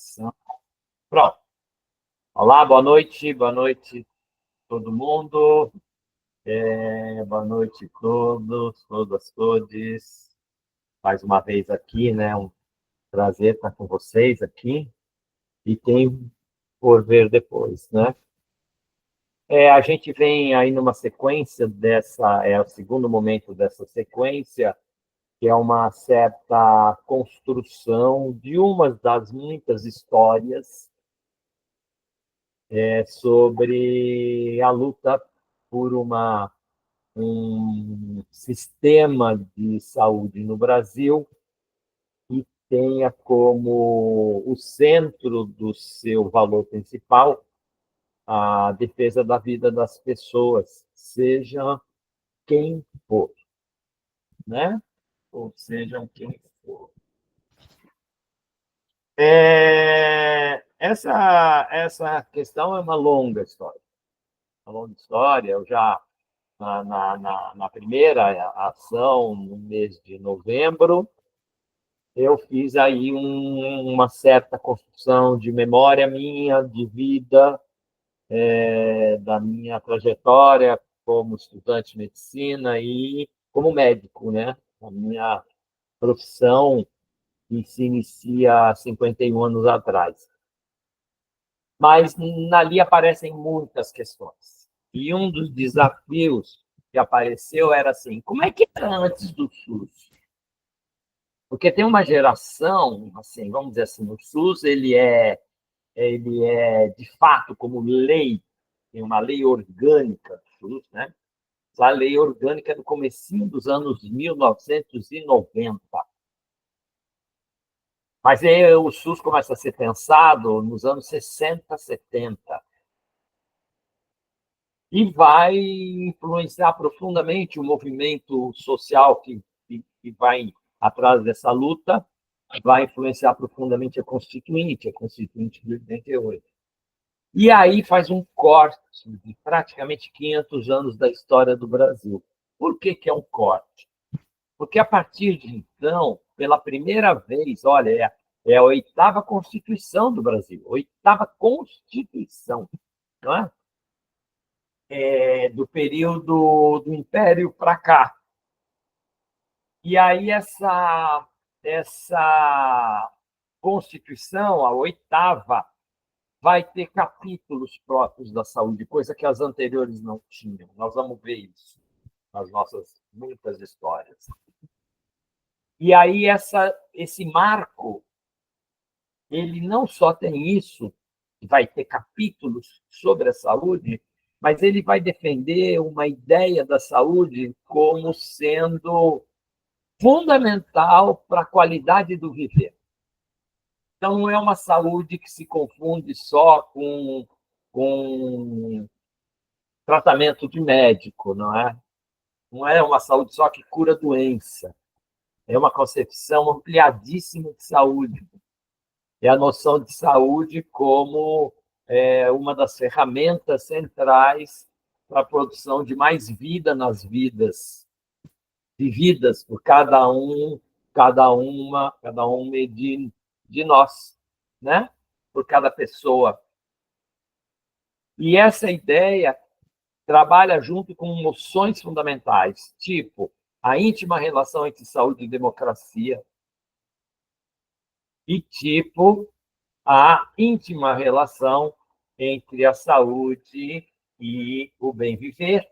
Gravação. Pronto. Olá, boa noite todo mundo. Boa noite a todos, todas, todes. Mais uma vez aqui, né? Um prazer estar com vocês aqui. E tem por ver depois, né? A gente vem aí numa sequência dessa, é o segundo momento dessa sequência, que é uma certa construção de uma das muitas histórias sobre a luta por um sistema de saúde no Brasil que tenha como o centro do seu valor principal a defesa da vida das pessoas, seja quem for, né? Ou sejam quem for. Essa questão é uma longa história. Uma longa história. Eu já na primeira ação, no mês de novembro, eu fiz aí uma certa construção de memória minha, de vida, da minha trajetória como estudante de medicina e como médico, né? A minha profissão que se inicia há 51 anos atrás. Mas ali aparecem muitas questões. E um dos desafios que apareceu era assim, como é que era antes do SUS? Porque tem uma geração, assim, vamos dizer assim, o SUS ele é de fato como lei, tem uma lei orgânica do SUS, né? A lei orgânica é do comecinho dos anos 1990. Mas aí o SUS começa a ser pensado nos anos 60, 70. E vai influenciar profundamente o movimento social que vai atrás dessa luta, vai influenciar profundamente a Constituinte de 88. E aí faz um corte de praticamente 500 anos da história do Brasil. Por que é um corte? Porque a partir de então, pela primeira vez, olha, é a oitava Constituição do Brasil, oitava Constituição, não é? Do período do Império para cá. E aí essa Constituição, a oitava, vai ter capítulos próprios da saúde, coisa que as anteriores não tinham. Nós vamos ver isso nas nossas muitas histórias. E aí esse marco, ele não só tem isso, vai ter capítulos sobre a saúde, mas ele vai defender uma ideia da saúde como sendo fundamental para a qualidade do viver. Então, não é uma saúde que se confunde só com tratamento de médico, não é? Não é uma saúde só que cura doença. É uma concepção ampliadíssima de saúde. É a noção de saúde como uma das ferramentas centrais para a produção de mais vida nas vidas, vividas por cada uma de nós, né? Por cada pessoa. E essa ideia trabalha junto com noções fundamentais, tipo a íntima relação entre saúde e democracia, e tipo a íntima relação entre a saúde e o bem viver,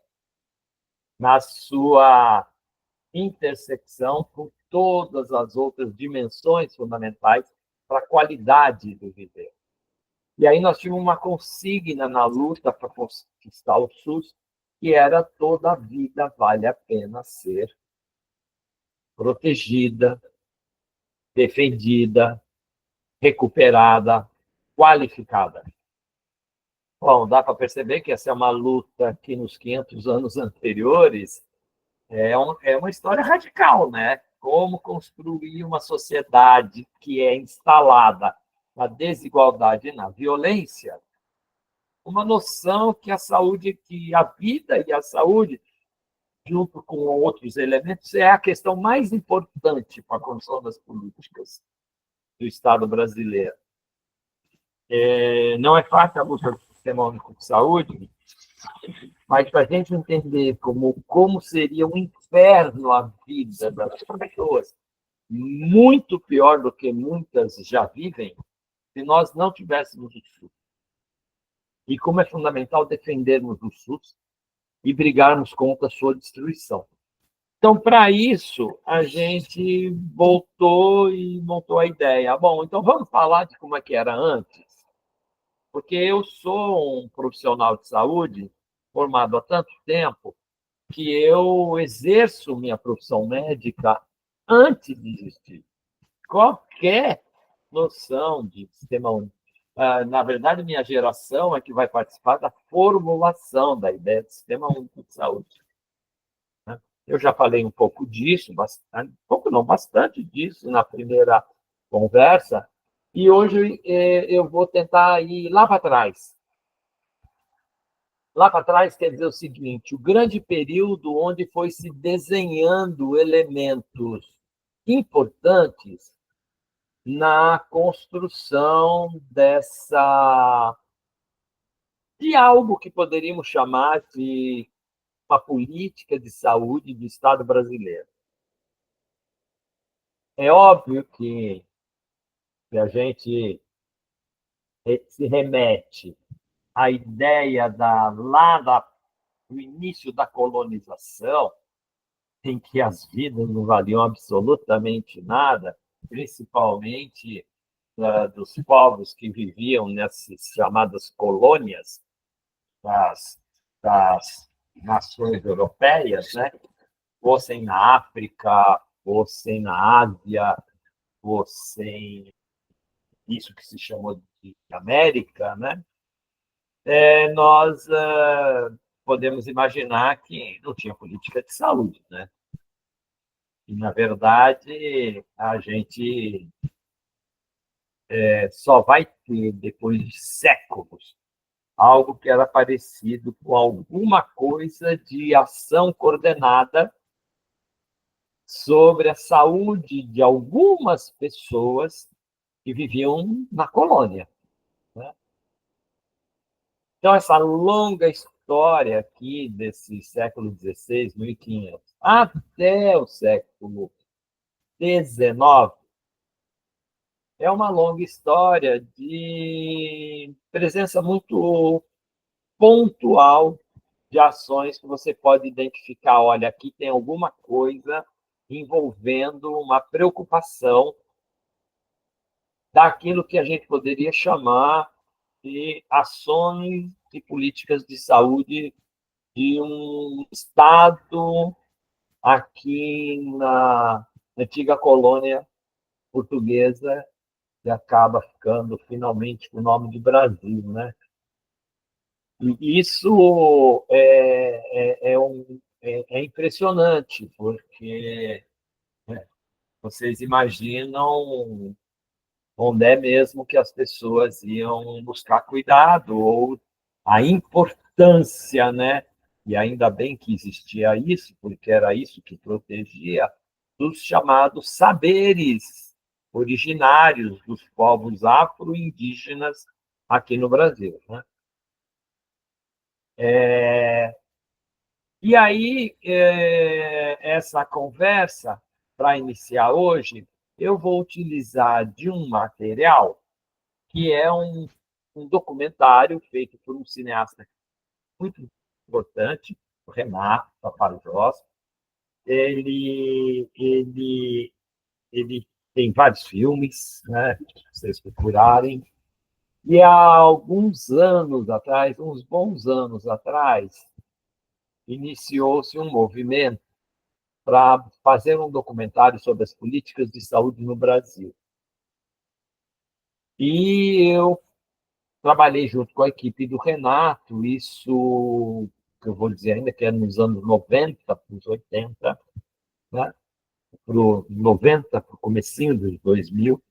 na sua intersecção com todas as outras dimensões fundamentais para a qualidade do viver. E aí nós tínhamos uma consigna na luta para conquistar o SUS, que era toda a vida vale a pena ser protegida, defendida, recuperada, qualificada. Bom, dá para perceber que essa é uma luta que nos 500 anos anteriores é uma história radical, né? Como construir uma sociedade que é instalada na desigualdade e na violência, uma noção que que a vida e a saúde, junto com outros elementos, é a questão mais importante para a construção das políticas do Estado brasileiro. Não é fácil a busca do Sistema Único de Saúde, mas para a gente entender como seria um inferno a vida das pessoas, muito pior do que muitas já vivem, se nós não tivéssemos o SUS. E como é fundamental defendermos o SUS e brigarmos contra a sua destruição. Então, para isso, a gente voltou e montou a ideia. Bom, então vamos falar de como é que era antes, porque eu sou um profissional de saúde formado há tanto tempo que eu exerço minha profissão médica antes de existir qualquer noção de sistema único. Na verdade, minha geração é que vai participar da formulação da ideia de sistema único de saúde. Eu já falei um pouco disso, bastante, pouco não, bastante disso na primeira conversa, e hoje eu vou tentar ir lá para trás. Lá para trás quer dizer o seguinte: o grande período onde foi se desenhando elementos importantes na construção de algo que poderíamos chamar de uma política de saúde do Estado brasileiro. É óbvio que a gente se remete à ideia do início da colonização, em que as vidas não valiam absolutamente nada, principalmente dos povos que viviam nessas chamadas colônias das nações europeias, né? Fossem na África, fossem na Ásia, fossem isso que se chamou de América, né? Nós podemos imaginar que não tinha política de saúde, né? E, na verdade, a gente só vai ter, depois de séculos, algo que era parecido com alguma coisa de ação coordenada sobre a saúde de algumas pessoas que viviam na colônia, né? Então, essa longa história aqui desse século XVI, 1500, até o século XIX, é uma longa história de presença muito pontual de ações que você pode identificar. Olha, aqui tem alguma coisa envolvendo uma preocupação daquilo que a gente poderia chamar de ações e políticas de saúde de um Estado aqui na antiga colônia portuguesa, que acaba ficando finalmente com o nome de Brasil, né? E isso é impressionante, porque vocês imaginam onde é mesmo que as pessoas iam buscar cuidado, ou a importância, né? E ainda bem que existia isso, porque era isso que protegia dos chamados saberes originários dos povos afro-indígenas aqui no Brasil, né? E aí, essa conversa, para iniciar hoje, eu vou utilizar de um material que é um documentário feito por um cineasta muito importante, o Renato Tapajós. Ele tem vários filmes, né, se vocês procurarem. E há alguns anos atrás, uns bons anos atrás, iniciou-se um movimento para fazer um documentário sobre as políticas de saúde no Brasil. E eu trabalhei junto com a equipe do Renato, isso que eu vou dizer ainda que é nos anos 90, para os 80, né? Para o 90, para o comecinho dos 2000.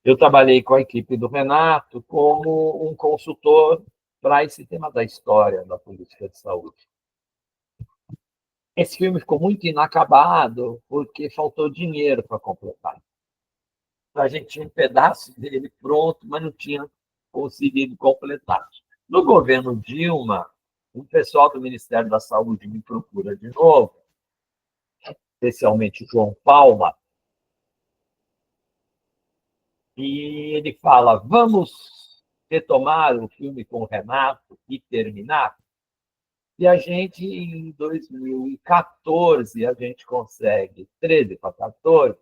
Eu trabalhei com a equipe do Renato como um consultor para esse tema da história da política de saúde. Esse filme ficou muito inacabado porque faltou dinheiro para completar. A gente tinha um pedaço dele pronto, mas não tinha conseguido completar. No governo Dilma, o pessoal do Ministério da Saúde me procura de novo, especialmente o João Palma, e ele fala: vamos retomar o filme com o Renato e terminar? E a gente, em 2014, a gente consegue, 13 para 14,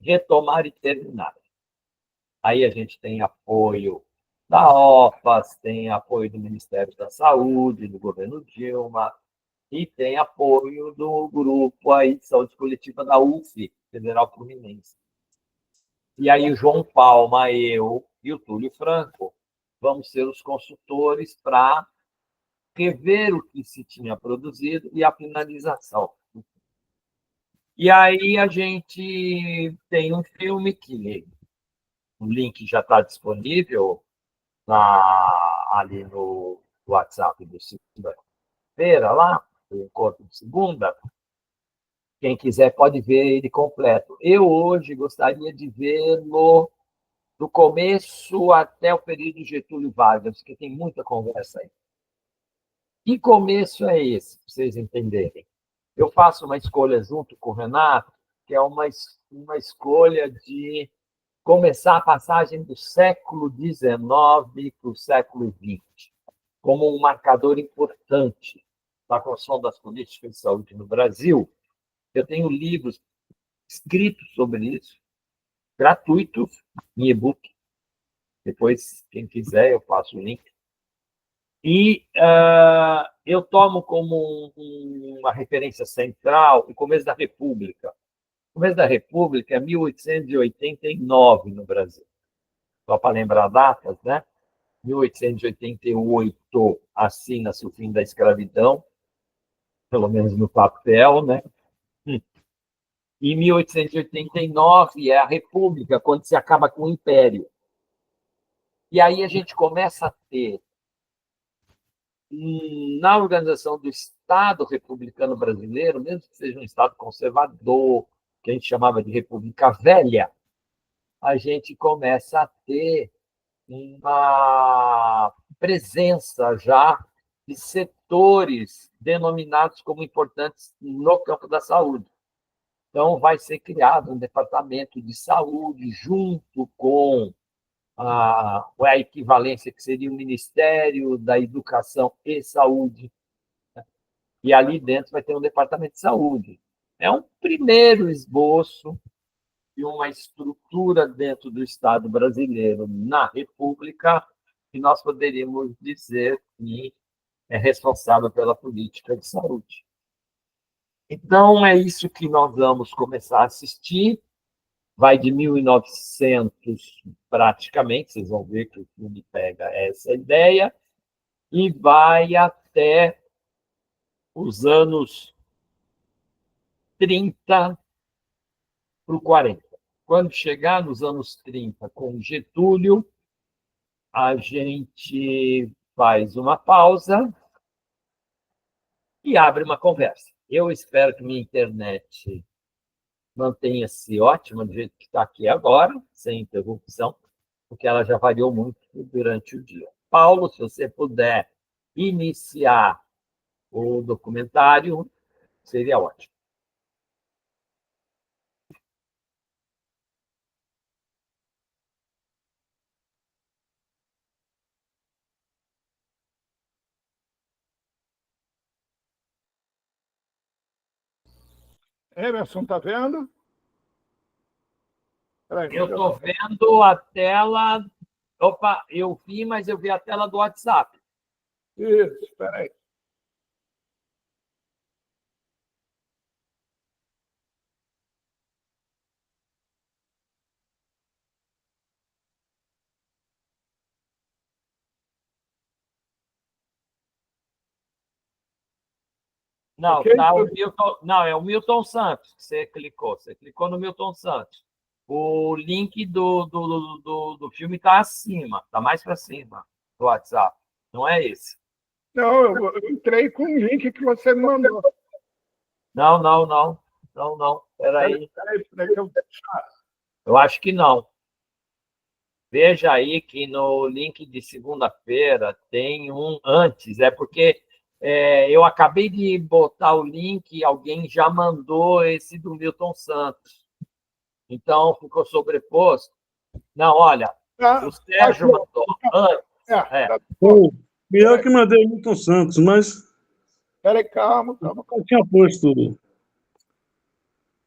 retomar e terminar. Aí a gente tem apoio da OPAS, tem apoio do Ministério da Saúde, do governo Dilma, e tem apoio do grupo aí de saúde coletiva da UF, Federal Fluminense. E aí o João Palma, eu e o Túlio Franco vamos ser os consultores para rever o que se tinha produzido e a finalização. E aí a gente tem um filme que o link já está disponível ali no WhatsApp do segunda-feira, lá, do encontro de segunda. Quem quiser pode ver ele completo. Eu hoje gostaria de vê-lo do começo até o período Getúlio Vargas, porque tem muita conversa aí. Que começo é esse, para vocês entenderem? Eu faço uma escolha junto com o Renato, que é uma escolha de começar a passagem do século XIX para o século XX, como um marcador importante da construção das políticas de saúde no Brasil. Eu tenho livros escritos sobre isso, gratuitos, em e-book. Depois, quem quiser, eu passo o link. E eu tomo como uma referência central o começo da República. O começo da República é 1889 no Brasil. Só para lembrar datas, né? 1888 assina-se o fim da escravidão, pelo menos no papel, né? E 1889 é a República, quando se acaba com o Império. E aí a gente começa a ter, na organização do Estado republicano brasileiro, mesmo que seja um Estado conservador, que a gente chamava de República Velha, a gente começa a ter uma presença já de setores denominados como importantes no campo da saúde. Então, vai ser criado um departamento de saúde junto com a equivalência que seria o Ministério da Educação e Saúde. E ali dentro vai ter um departamento de saúde. É um primeiro esboço de uma estrutura dentro do Estado brasileiro na República que nós poderíamos dizer que é responsável pela política de saúde. Então, é isso que nós vamos começar a assistir. Vai de 1900, praticamente, vocês vão ver que o filme pega essa ideia, e vai até os anos 30 para o 40. Quando chegar nos anos 30, com Getúlio, a gente faz uma pausa e abre uma conversa. Eu espero que minha internet mantenha-se ótima, do jeito que está aqui agora, sem interrupção, porque ela já variou muito durante o dia. Paulo, se você puder iniciar o documentário, seria ótimo. Emerson, tá vendo? Eu estou vendo a tela. Opa, eu vi, mas eu vi a tela do WhatsApp. Isso, espera aí. Não, Okay? tá o Milton, não, é o Milton Santos que você clicou. Você clicou no Milton Santos. O link do filme está acima, está mais para cima do WhatsApp. Não é esse. Não, eu entrei com o link que você me mandou. Não. Espera aí. Peraí, que eu vou deixar. Eu acho que não. Veja aí que no link de segunda-feira tem um antes, porque eu acabei de botar o link e alguém já mandou esse do Milton Santos. Então, ficou sobreposto. Não, olha, o Sérgio mandou antes. Eu que mandei o Milton Santos, mas. Peraí, calma. Eu tinha posto.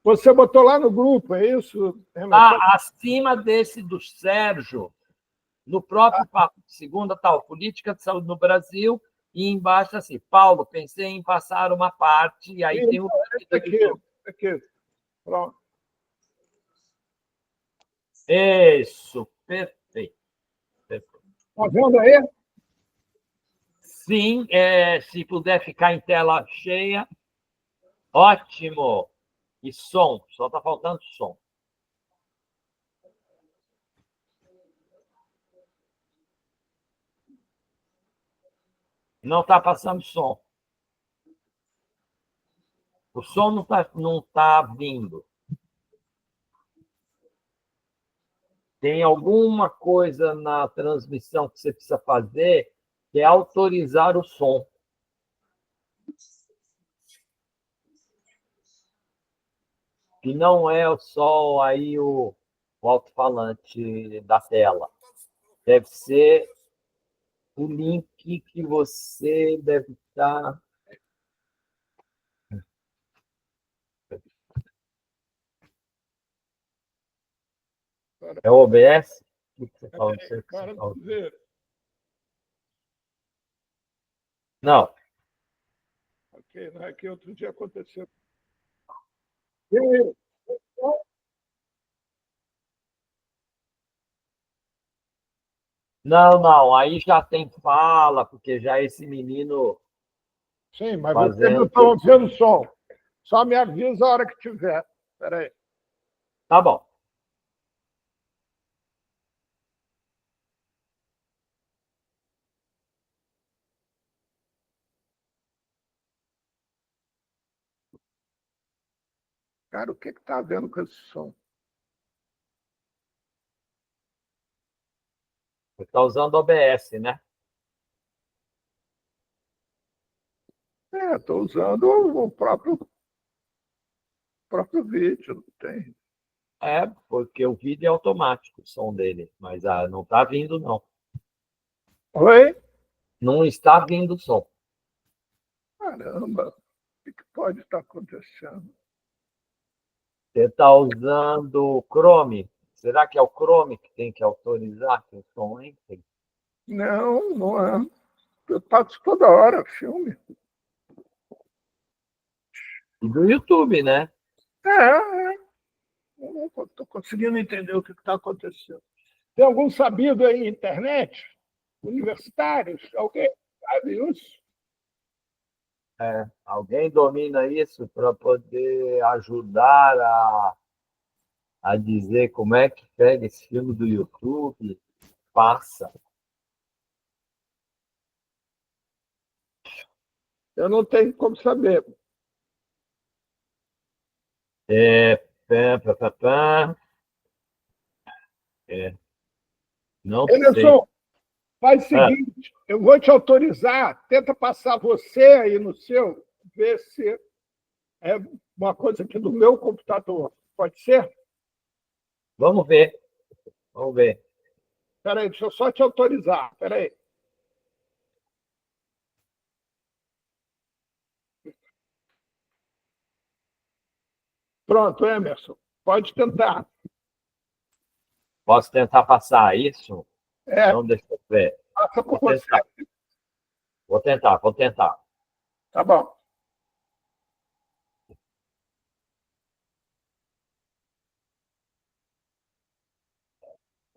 Você botou lá no grupo, é isso? Acima desse do Sérgio, no próprio papo de segunda, tal, política de saúde no Brasil, e embaixo assim, Paulo, pensei em passar uma parte, e aí tem o... Aqui. Pronto. Isso, perfeito. Está vendo aí? Sim, se puder ficar em tela cheia, ótimo. E som, só está faltando som. Não está passando som. O som não tá vindo. Tem alguma coisa na transmissão que você precisa fazer, que é autorizar o som. Que não é só aí o alto-falante da tela. Deve ser o link que você deve estar... É o OBS? O que você fala? Não. Ok, não é que outro dia aconteceu. Não, aí já tem fala, porque já esse menino... Sim, mas você não está ouvindo o som. Só me avisa a hora que tiver. Espera aí. Tá bom. Cara, o que está havendo com esse som? Você está usando OBS, né? Estou usando o próprio vídeo, não tem. Porque o vídeo é automático, o som dele, mas não está vindo, não. Oi? Não está vindo o som. Caramba, o que pode estar acontecendo? Você está usando o Chrome. Será que é o Chrome que tem que autorizar que o som entre? Não é. Eu passo toda hora filme. E do YouTube, né? Eu não estou conseguindo entender o que está acontecendo. Tem algum sabido aí na internet? Universitários? Alguém sabe isso? Alguém domina isso para poder ajudar a dizer como é que pega esse filme do YouTube, passa. Eu não tenho como saber. Não Emerson, sei. faz o seguinte, eu vou te autorizar, tenta passar você aí no seu, ver se é uma coisa aqui do meu computador. Pode ser? Vamos ver. Espera aí, deixa eu só te autorizar. Espera aí. Pronto, Emerson, pode tentar. Posso tentar passar isso? Então, deixa eu ver. Passa por você. Vou tentar. Tá bom.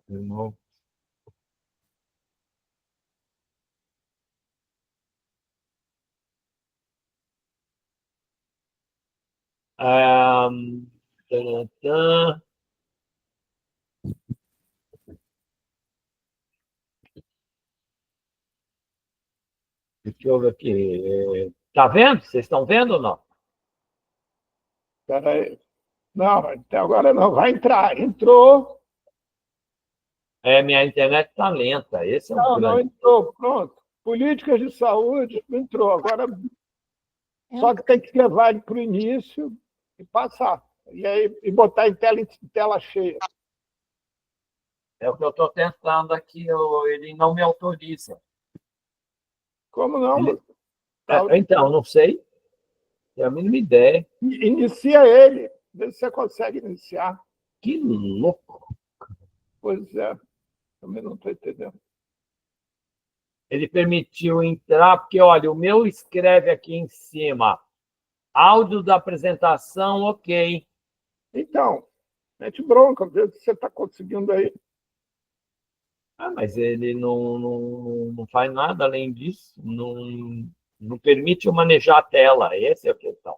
Não. Tanantã. Deixa eu ver aqui. Tá vendo? Vocês estão vendo ou não? Espera aí. Não, até agora não. Vai entrar. Entrou. Minha internet está lenta. Esse é um Não, não grande. entrou. Pronto. Políticas de saúde entrou. Agora, só que tem que levar ele para o início e passar. E aí e botar em tela cheia. É o que eu estou tentando aqui, ele não me autoriza. Como não? Ele- Então, não sei. Tenho a mínima ideia. Inicia ele. Vê se você consegue iniciar. Que louco. Pois é. Também não estou entendendo. Ele permitiu entrar, porque, olha, o meu escreve aqui em cima. Áudio da apresentação, ok. Então, mete bronca, vê se você está conseguindo aí. Mas ele não faz nada além disso. Não permite eu manejar a tela. Essa é a questão.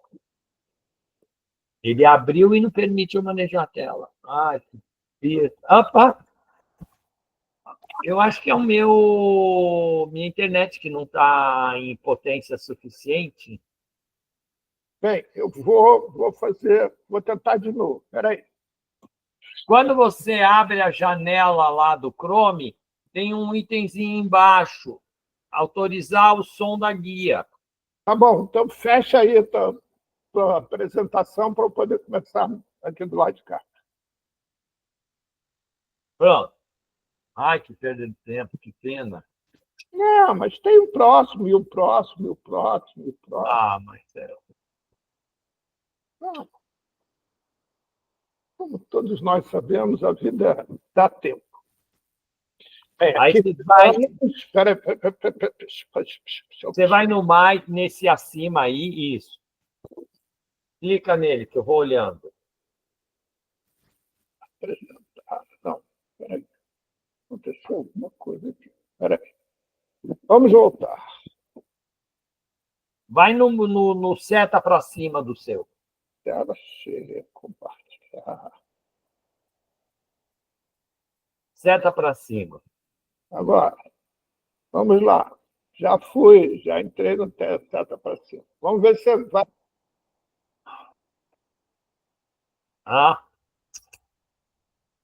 Ele abriu e não permite eu manejar a tela. Ai, que pira. Opa! Eu acho que é minha internet que não está em potência suficiente. Bem, eu vou tentar de novo. Espera aí. Quando você abre a janela lá do Chrome, tem um itemzinho embaixo, autorizar o som da guia. Tá bom, então fecha aí a tua apresentação para eu poder começar aqui do lado de cá. Pronto. Ai, que perda de tempo, que pena. Não, mas tem o próximo, e o próximo, e o próximo, e o próximo. Marcelo. Ah, como todos nós sabemos, a vida dá tempo. Aí você vai no mais, nesse acima aí, isso. Clica nele, que eu vou olhando. Não, peraí. Aconteceu alguma coisa aqui. Peraí. Vamos voltar. Vai no seta para cima do seu. Tela cheia, compartilhar. Seta para cima. Agora, vamos lá. Já fui, já entrei no seta para cima. Vamos ver se vai.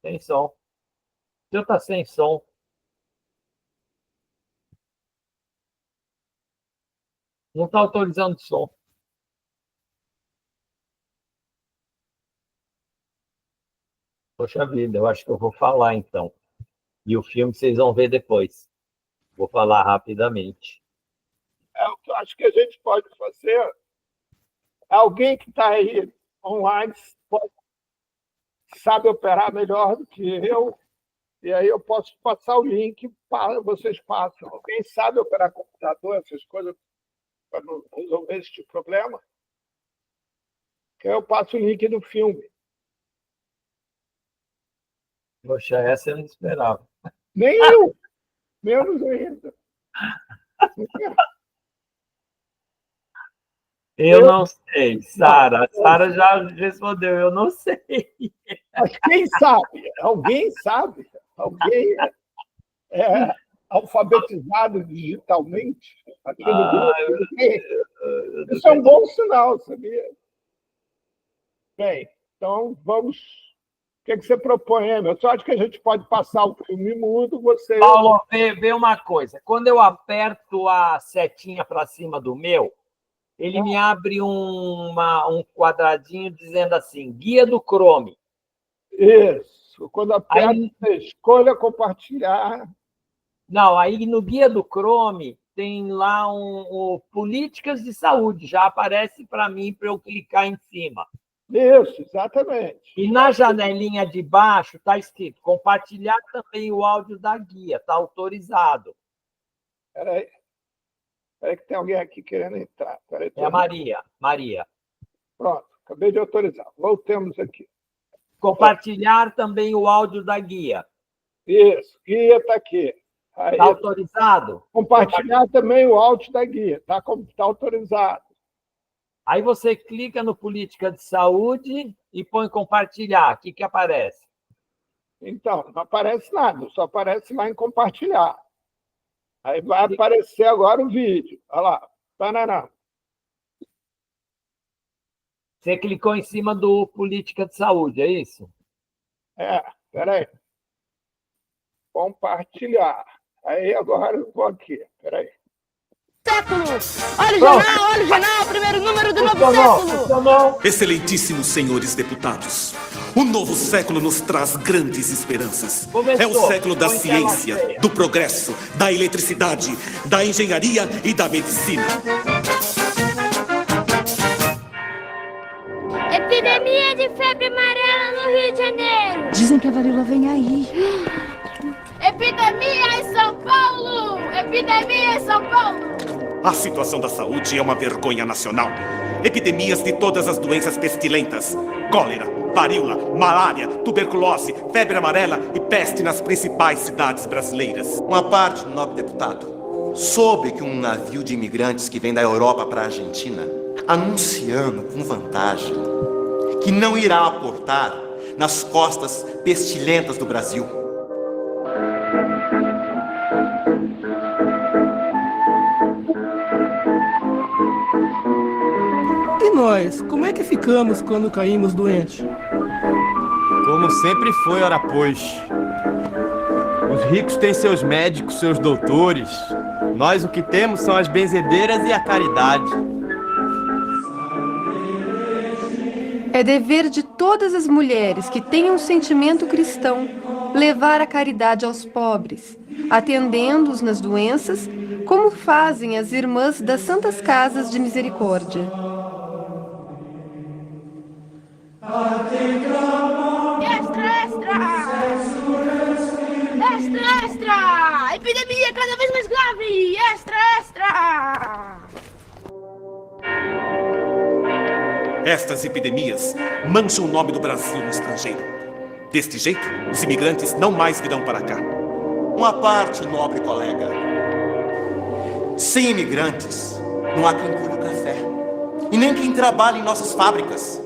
Sem som. O seu está sem som. Não está autorizando som. Poxa vida, eu acho que eu vou falar então. E o filme vocês vão ver depois. Vou falar rapidamente. O que eu acho que a gente pode fazer. Alguém que está aí online sabe operar melhor do que eu, e aí eu posso passar o link para vocês passam. Alguém sabe operar computador, essas coisas, para resolver esse tipo de problema? Que eu passo o link do filme. Poxa, essa eu não esperava. Nem eu, menos ainda. Eu não sei, Sara. Sara já respondeu, eu não sei. Mas quem sabe? Alguém sabe? Alguém é alfabetizado digitalmente aqui no grupo? Isso é um bom sinal, sabia? Bem, então vamos. O que você propõe, Emerson? Eu acho que a gente pode passar o filme mudo, você. Paulo, vê uma coisa. Quando eu aperto a setinha para cima do meu, ele me abre um quadradinho dizendo assim, guia do Chrome. Isso. Quando aperta, Aí, escolha compartilhar. não, aí no guia do Chrome tem lá políticas de saúde, já aparece para mim para eu clicar em cima. Isso, exatamente. E na janelinha de baixo está escrito compartilhar também o áudio da guia, está autorizado. Espera aí que tem alguém aqui querendo entrar. Peraí, É a Maria. Pronto, acabei de autorizar. Voltemos aqui. Compartilhar também o áudio da guia. Isso, guia está aqui. Está autorizado? Compartilhar também o áudio da guia. Está autorizado. Aí você clica no Política de Saúde e põe compartilhar. O que aparece? Então, não aparece nada, só aparece lá em compartilhar. Aí vai aparecer agora o vídeo. Olha lá. Paraná. Você clicou em cima do Política de Saúde, é isso? Espera aí. Compartilhar. Aí agora eu vou aqui. Peraí. Século! Olha o jornal, primeiro número do novo século! Excelentíssimos senhores deputados, o novo século nos traz grandes esperanças. É o século da ciência, do progresso, da eletricidade, da engenharia e da medicina. Epidemia de febre amarela no Rio de Janeiro. Dizem que a varíola vem aí. Epidemia em São Paulo! Epidemia em São Paulo! A situação da saúde é uma vergonha nacional. Epidemias de todas as doenças pestilentas. Cólera, varíola, malária, tuberculose, febre amarela e peste nas principais cidades brasileiras. Uma parte, nobre deputado, soube que um navio de imigrantes que vem da Europa para a Argentina, anunciando com vantagem que não irá aportar nas costas pestilentas do Brasil. E nós, como é que ficamos quando caímos doentes? Como sempre foi, ora pois. Os ricos têm seus médicos, seus doutores. Nós o que temos são as benzedeiras e a caridade. É dever de todas as mulheres que tenham um sentimento cristão levar a caridade aos pobres, atendendo-os nas doenças, como fazem as irmãs das Santas Casas de Misericórdia. Extra, extra! Extra, extra! Epidemia cada vez mais grave! Extra, extra! Estas epidemias mancham o nome do Brasil no estrangeiro. Deste jeito, os imigrantes não mais virão para cá. Uma parte, nobre colega. Sem imigrantes, não há quem colhe o café. E nem quem trabalhe em nossas fábricas.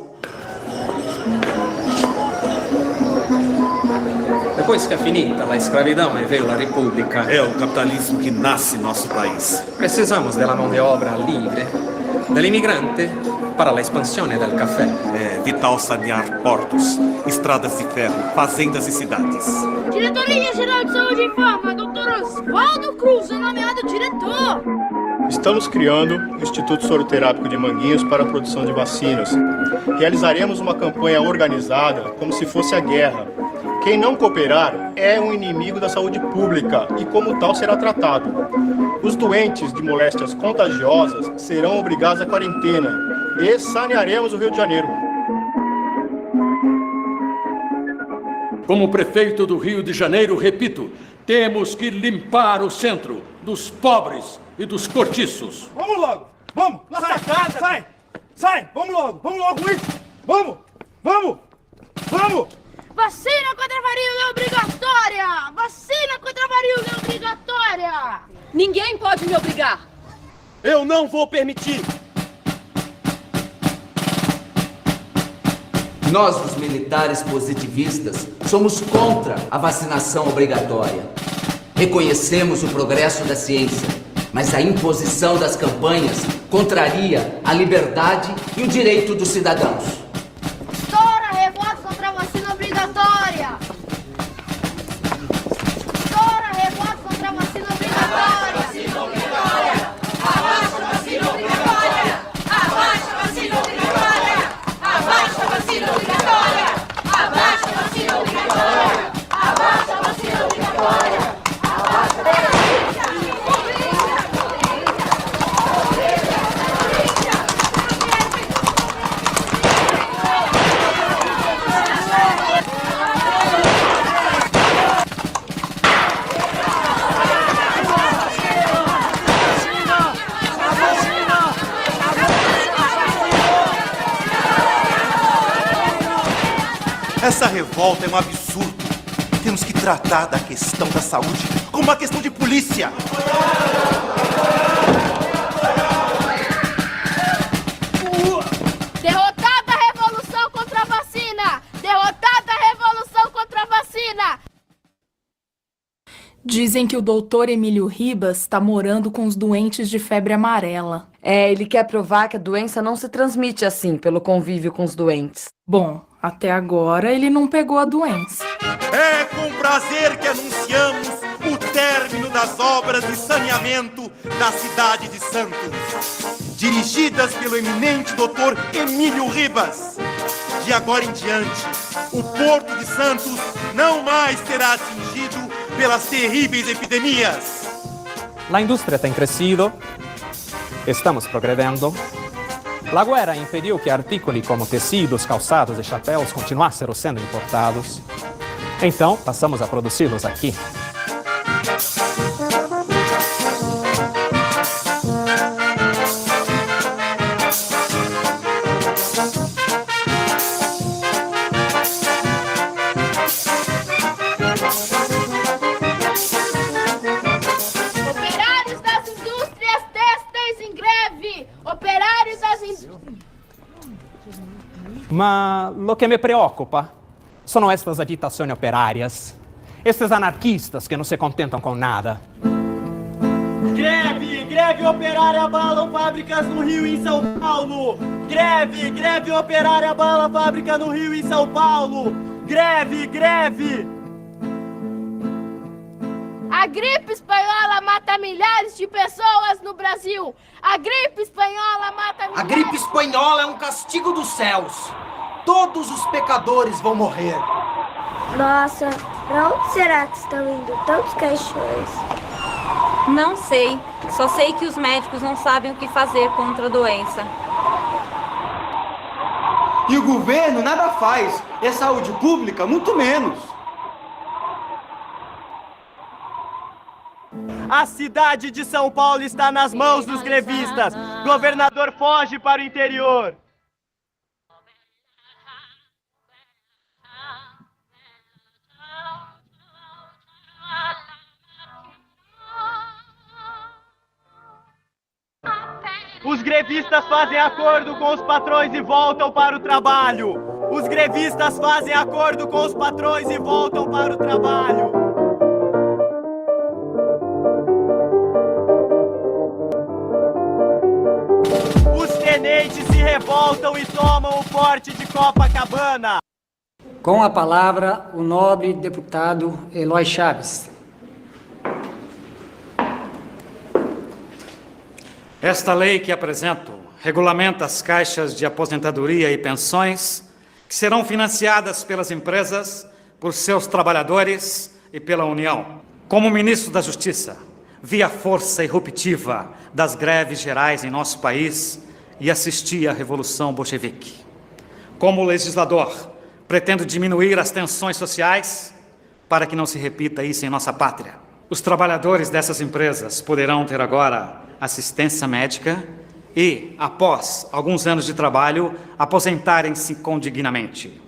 Depois que é finita a escravidão e veio a república. É o capitalismo que nasce em nosso país. Precisamos da mão de obra livre, dell'immigrante, para a expansão do café. É vital sanear portos, estradas de ferro, fazendas e cidades. Diretoria Geral de Saúde informa, Dr. Oswaldo Cruz é nomeado diretor. Estamos criando o Instituto Soroterápico de Manguinhos para a produção de vacinas. Realizaremos uma campanha organizada como se fosse a guerra. Quem não cooperar é um inimigo da saúde pública e, como tal, será tratado. Os doentes de moléstias contagiosas serão obrigados à quarentena e sanearemos o Rio de Janeiro. Como prefeito do Rio de Janeiro, repito, temos que limpar o centro dos pobres e dos cortiços. Vamos logo! Vamos! Sai! Sai! Sai! Vamos logo! Vamos logo isso! Vamos! Vamos! Vamos! Vacina contra a varíola é obrigatória! Vacina contra a varíola é obrigatória! Ninguém pode me obrigar! Eu não vou permitir! Nós, os militares positivistas, somos contra a vacinação obrigatória. Reconhecemos o progresso da ciência, mas a imposição das campanhas contraria a liberdade e o direito dos cidadãos. Estoura revolta contra a vacina obrigatória! Estoura revolta contra a vacina obrigatória! Abaixa a vacina obrigatória! Abaixa a vacina obrigatória! Abaixa a vacina obrigatória! Abaixa a vacina obrigatória! Abaixa a vacina obrigatória! Essa revolta é um absurdo. Temos que tratar da questão da saúde como uma questão de polícia. Derrotada a revolução contra a vacina! Derrotada a revolução contra a vacina! Dizem que o doutor Emílio Ribas está morando com os doentes de febre amarela. É, ele quer provar que a doença não se transmite assim, pelo convívio com os doentes. Bom, Até agora ele não pegou a doença. É com prazer que anunciamos o término das obras de saneamento da cidade de Santos, dirigidas pelo eminente Dr. Emílio Ribas. De agora em diante, o Porto de Santos não mais será atingido pelas terríveis epidemias. La industria tem crescido, estamos progredindo. La guerra impediu que artículos como tecidos, calçados e chapéus continuassem sendo importados. Então, passamos a produzi-los aqui. Operários das indústrias têxteis em greve! Operários das indústrias... Ma lo que me preocupa são estas agitações operárias, estes anarquistas que não se contentam com nada. Greve operária abalam fábricas no Rio e em São Paulo! Greve operária abala fábrica no Rio e em São Paulo! Greve! A gripe espanhola mata milhares de pessoas no Brasil! A gripe espanhola mata milhares... A gripe espanhola é um castigo dos céus! Todos os pecadores vão morrer! Nossa, pra onde será que estão indo tantos caixões? Não sei. Só sei que os médicos não sabem o que fazer contra a doença. E o governo nada faz. E a saúde pública, muito menos. A cidade de São Paulo está nas mãos dos grevistas. Governador foge para o interior. Os grevistas fazem acordo com os patrões e voltam para o trabalho. Os grevistas fazem acordo com os patrões e voltam para o trabalho. Os tenentes se revoltam e tomam o forte de Copacabana. Com a palavra, o nobre deputado Eloy Chaves. Esta lei que apresento regulamenta as caixas de aposentadoria e pensões que serão financiadas pelas empresas, por seus trabalhadores e pela União. Como ministro da Justiça, vi a força irruptiva das greves gerais em nosso país e assisti à Revolução Bolchevique. Como legislador, pretendo diminuir as tensões sociais para que não se repita isso em nossa pátria. Os trabalhadores dessas empresas poderão ter agora assistência médica e, após alguns anos de trabalho, aposentarem-se dignamente.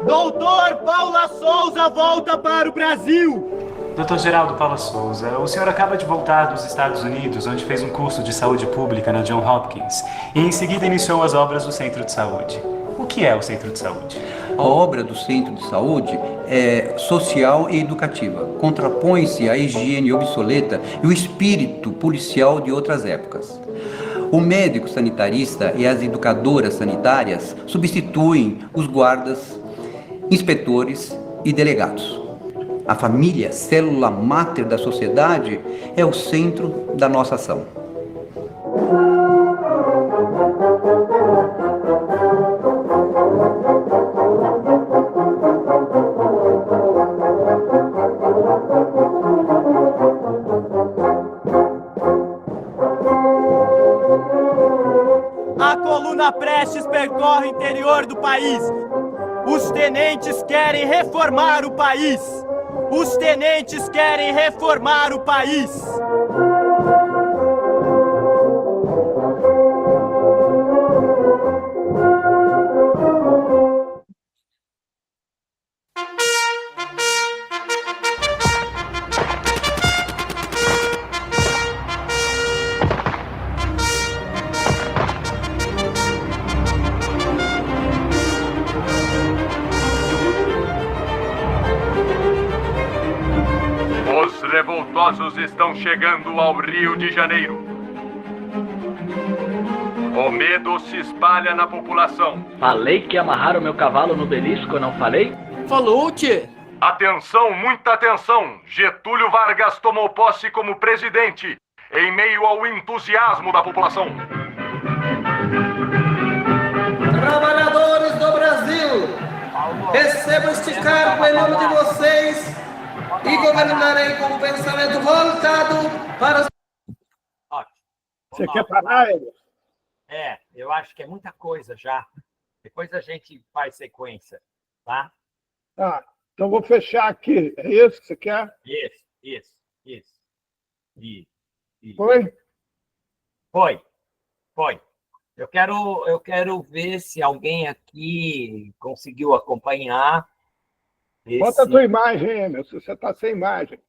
Doutor Paula Souza volta para o Brasil! Dr. Geraldo Paula Souza, o senhor acaba de voltar dos Estados Unidos, onde fez um curso de saúde pública na Johns Hopkins, e em seguida iniciou as obras do Centro de Saúde. O que é o Centro de Saúde? A obra do Centro de Saúde é social e educativa. Contrapõe-se à higiene obsoleta e o espírito policial de outras épocas. O médico sanitarista e as educadoras sanitárias substituem os guardas, inspetores e delegados. A família, célula máter da sociedade, é o centro da nossa ação. A coluna Prestes percorre o interior do país. Os tenentes querem reformar o país. Os tenentes querem reformar o país. Os revoltosos estão chegando ao Rio de Janeiro. O medo se espalha na população. Falei que amarraram meu cavalo no belisco, não falei? Falou, tchê. Atenção, muita atenção. Getúlio Vargas tomou posse como presidente, em meio ao entusiasmo da população. Trabalhadores do Brasil, recebo este cargo em nome de vocês e governarei com o pensamento voltado para os... Você quer parar, Emerson? Eu acho que é muita coisa já. Depois a gente faz sequência, tá? Tá, então vou fechar aqui. É isso que você quer? Isso. Foi? Foi. Eu quero ver se alguém aqui conseguiu acompanhar. Bota a tua imagem, Emerson. Você está sem imagem.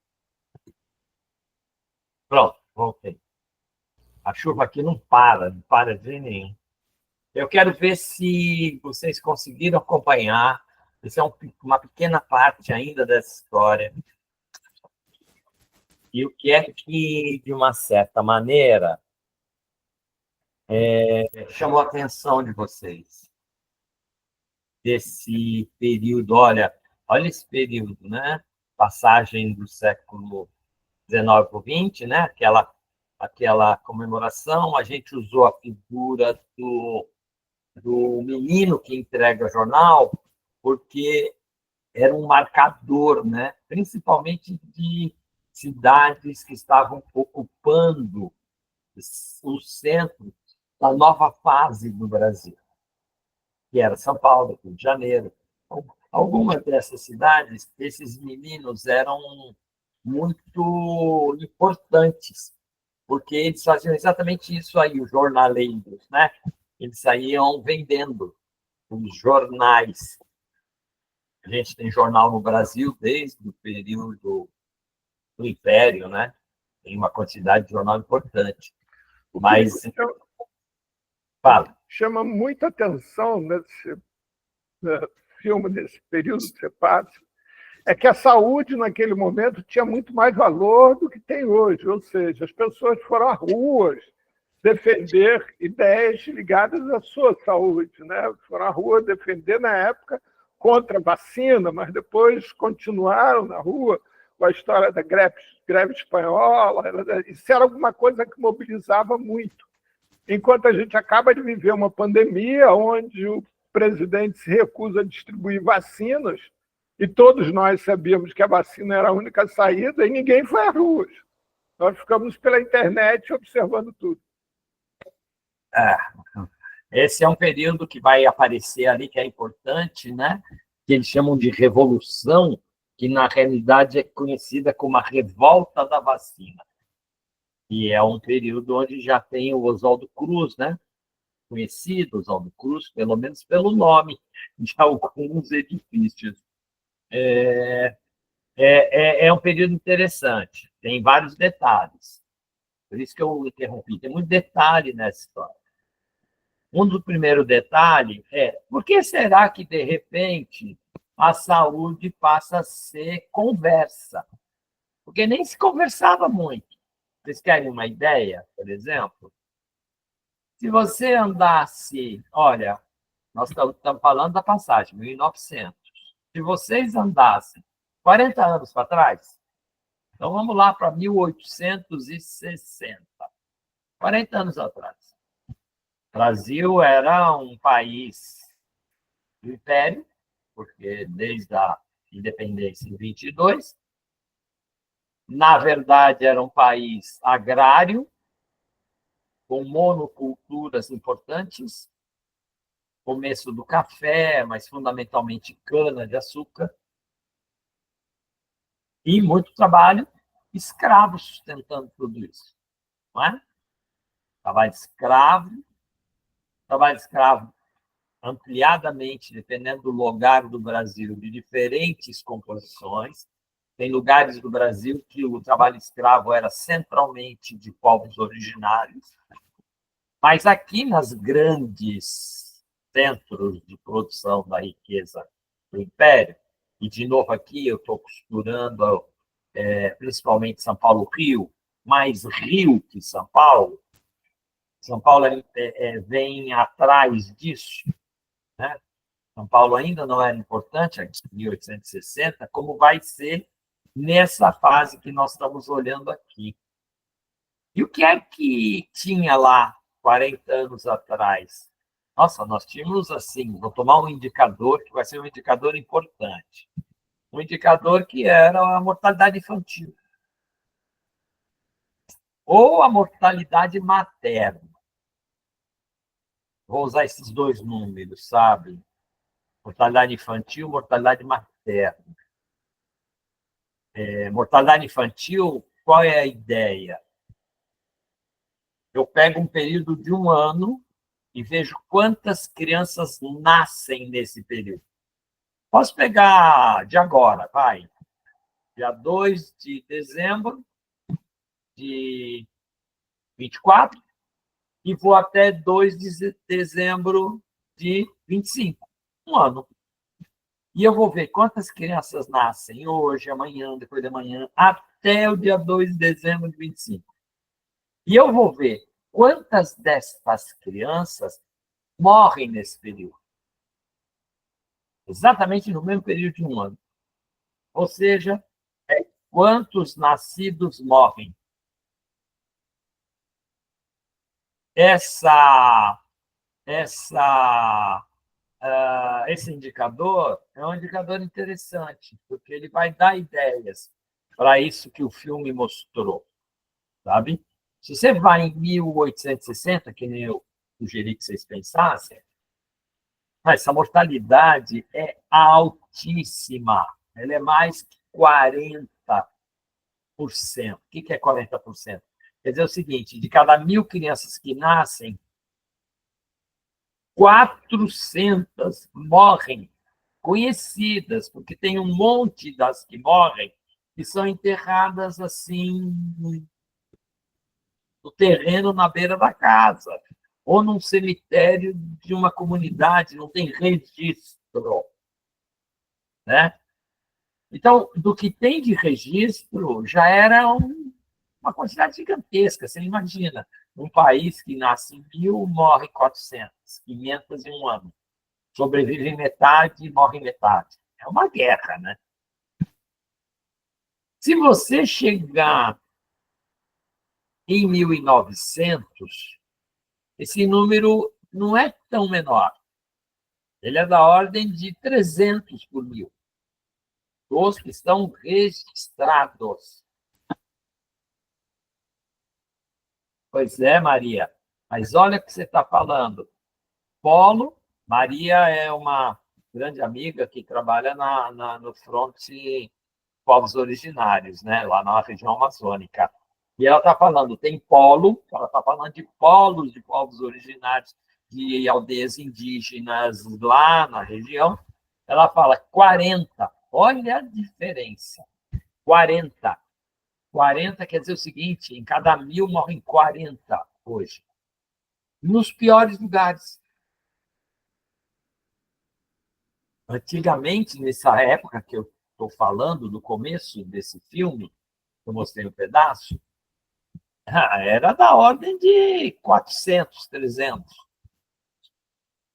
Pronto, voltei. A chuva aqui não para de jeito nenhum. Eu quero ver se vocês conseguiram acompanhar. Isso é uma pequena parte ainda dessa história. E o que é que, de uma certa maneira, chamou a atenção de vocês? Desse período, olha esse período, né? Passagem do século XIX para o XX, né? Aquela comemoração, a gente usou a figura do menino que entrega jornal, porque era um marcador, né? Principalmente de cidades que estavam ocupando o centro da nova fase do Brasil, que era São Paulo, Rio de Janeiro. Algumas dessas cidades, esses meninos eram muito importantes, porque eles faziam exatamente isso aí, os jornaleiros, né? Eles saíam vendendo os jornais. A gente tem jornal no Brasil desde o período do Império, né? Tem uma quantidade de jornal importante. Mas fala. Chama muita atenção nesse filme, nesse período que você passa, é que a saúde, naquele momento, tinha muito mais valor do que tem hoje. Ou seja, as pessoas foram às ruas defender ideias ligadas à sua saúde, né? Foram à rua defender, na época, contra a vacina, mas depois continuaram na rua com a história da greve espanhola. Isso era alguma coisa que mobilizava muito. Enquanto a gente acaba de viver uma pandemia onde o presidente se recusa a distribuir vacinas, e todos nós sabíamos que a vacina era a única saída, e ninguém foi às ruas. Nós ficamos pela internet observando tudo. Esse é um período que vai aparecer ali, que é importante, né? Que eles chamam de revolução, que na realidade é conhecida como a revolta da vacina. E é um período onde já tem o Oswaldo Cruz, né? Conhecido, Oswaldo Cruz, pelo menos pelo nome de alguns edifícios. É um período interessante, tem vários detalhes. Por isso que eu interrompi. Tem muito detalhe nessa história. Um dos primeiros detalhes é por que será que, de repente, a saúde passa a ser conversa? Porque nem se conversava muito. Vocês querem uma ideia, por exemplo? Se você andasse... Olha, nós estamos falando da passagem, 1900. Se vocês andassem 40 anos para trás, então vamos lá para 1860. 40 anos atrás. O Brasil era um país do Império, porque desde a independência em 22, na verdade era um país agrário, com monoculturas importantes, começo do café, mas fundamentalmente cana-de-açúcar, e muito trabalho, escravos sustentando tudo isso. Não é? Trabalho escravo ampliadamente, dependendo do lugar do Brasil, de diferentes composições. Tem lugares do Brasil que o trabalho escravo era centralmente de povos originários, mas aqui nas grandes centros de produção da riqueza do Império, e de novo aqui eu estou costurando principalmente São Paulo-Rio, mais Rio que São Paulo, São Paulo vem atrás disso, né? São Paulo ainda não era importante, em 1860, como vai ser nessa fase que nós estamos olhando aqui. E o que é que tinha lá 40 anos atrás? Nossa, nós tínhamos assim, vou tomar um indicador que vai ser um indicador importante. Um indicador que era a mortalidade infantil. Ou a mortalidade materna. Vou usar esses dois números, sabe? Mortalidade infantil, mortalidade materna. Mortalidade infantil, qual é a ideia? Eu pego um período de 1 ano e vejo quantas crianças nascem nesse período. Posso pegar de agora, vai. Dia 2 de dezembro de 24 e vou até 2 de dezembro de 25. 1 ano. E eu vou ver quantas crianças nascem hoje, amanhã, depois de amanhã, até o dia 2 de dezembro de 25. E eu vou ver quantas destas crianças morrem nesse período. Exatamente no mesmo período de 1 ano. Ou seja, quantos nascidos morrem. Esse indicador é um indicador interessante, porque ele vai dar ideias para isso que o filme mostrou, sabe? Se você vai em 1860, que nem eu sugeri que vocês pensassem, essa mortalidade é altíssima. Ela é mais que 40%. O que é 40%? Quer dizer o seguinte, de cada 1.000 crianças que nascem, 400 morrem conhecidas, porque tem um monte das que morrem que são enterradas assim no terreno na beira da casa, ou num cemitério de uma comunidade, não tem registro, né? Então, do que tem de registro, já era uma quantidade gigantesca. Você imagina, um país que nasce em 1.000, morre 400, 500 em 1 ano. Sobrevive metade e morre metade. É uma guerra, né? Se você chegar em 1900, esse número não é tão menor. Ele é da ordem de 300 por 1.000. Os que estão registrados. Pois é, Maria. Mas olha o que você está falando. Polo, Maria é uma grande amiga que trabalha no Fronte Povos Originários, né? Lá na região amazônica. E ela está falando, tem polo, ela está falando de polos de povos originários, de aldeias indígenas lá na região. Ela fala 40. Olha a diferença. 40. 40 quer dizer o seguinte, em cada 1.000 morrem 40 hoje. Nos piores lugares. Antigamente, nessa época que eu estou falando, no começo desse filme, eu mostrei um pedaço, era da ordem de 400, 300.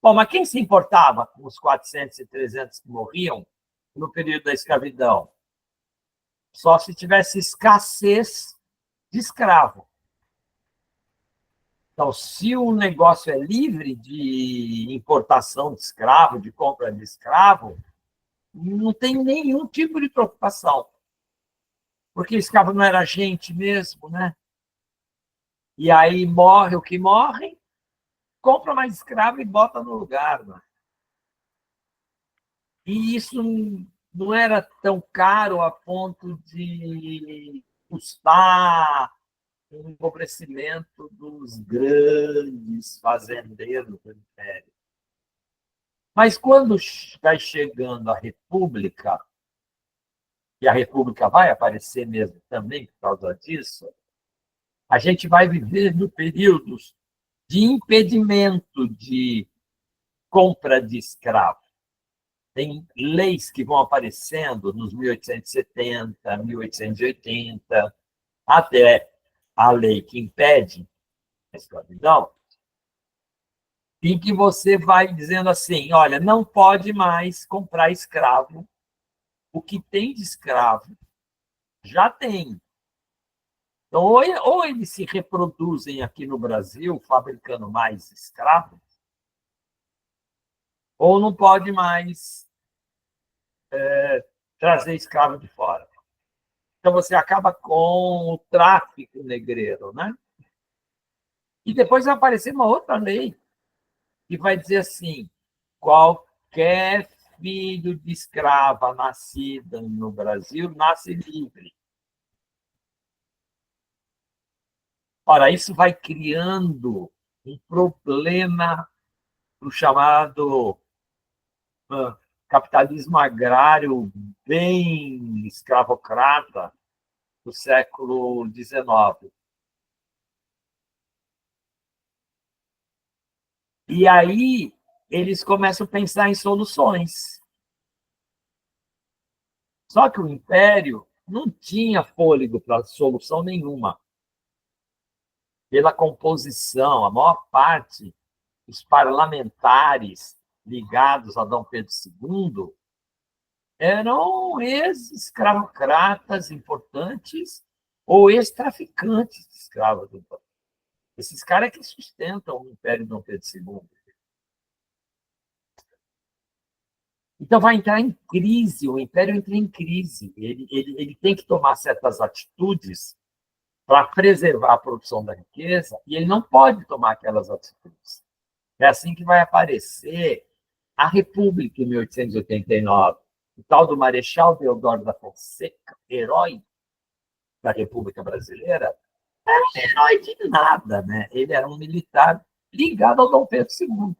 Bom, mas quem se importava com os 400 e 300 que morriam no período da escravidão? Só se tivesse escassez de escravo. Então, se o negócio é livre de importação de escravo, de compra de escravo, não tem nenhum tipo de preocupação. Porque escravo não era gente mesmo, né? E aí morre o que morre, compra mais escravo e bota no lugar. Né? E isso não era tão caro a ponto de custar o empobrecimento dos grandes fazendeiros do Império. Mas quando vai chegando a República, e a República vai aparecer mesmo também por causa disso, a gente vai viver no períodos de impedimento de compra de escravo. Tem leis que vão aparecendo nos 1870, 1880, até a lei que impede a escravidão, em que você vai dizendo assim, olha, não pode mais comprar escravo. O que tem de escravo já tem. Então, ou eles se reproduzem aqui no Brasil, fabricando mais escravos, ou não pode mais trazer escravo de fora. Então, você acaba com o tráfico negreiro, né? E depois vai aparecer uma outra lei que vai dizer assim, qualquer filho de escrava nascida no Brasil nasce livre. Ora, isso vai criando um problema para o chamado capitalismo agrário bem escravocrata do século XIX. E aí eles começam a pensar em soluções. Só que o Império não tinha fôlego para solução nenhuma. Pela composição, a maior parte dos parlamentares ligados a Dom Pedro II eram ex-escravocratas importantes ou ex-traficantes de escravos importantes. Esses caras que sustentam o Império de Dom Pedro II. Então, vai entrar em crise, o Império entra em crise. Ele tem que tomar certas atitudes para preservar a produção da riqueza, e ele não pode tomar aquelas atitudes. É assim que vai aparecer a República, em 1889. O tal do Marechal Deodoro da Fonseca, herói da República Brasileira, era um herói de nada, né? Ele era um militar ligado ao Dom Pedro II.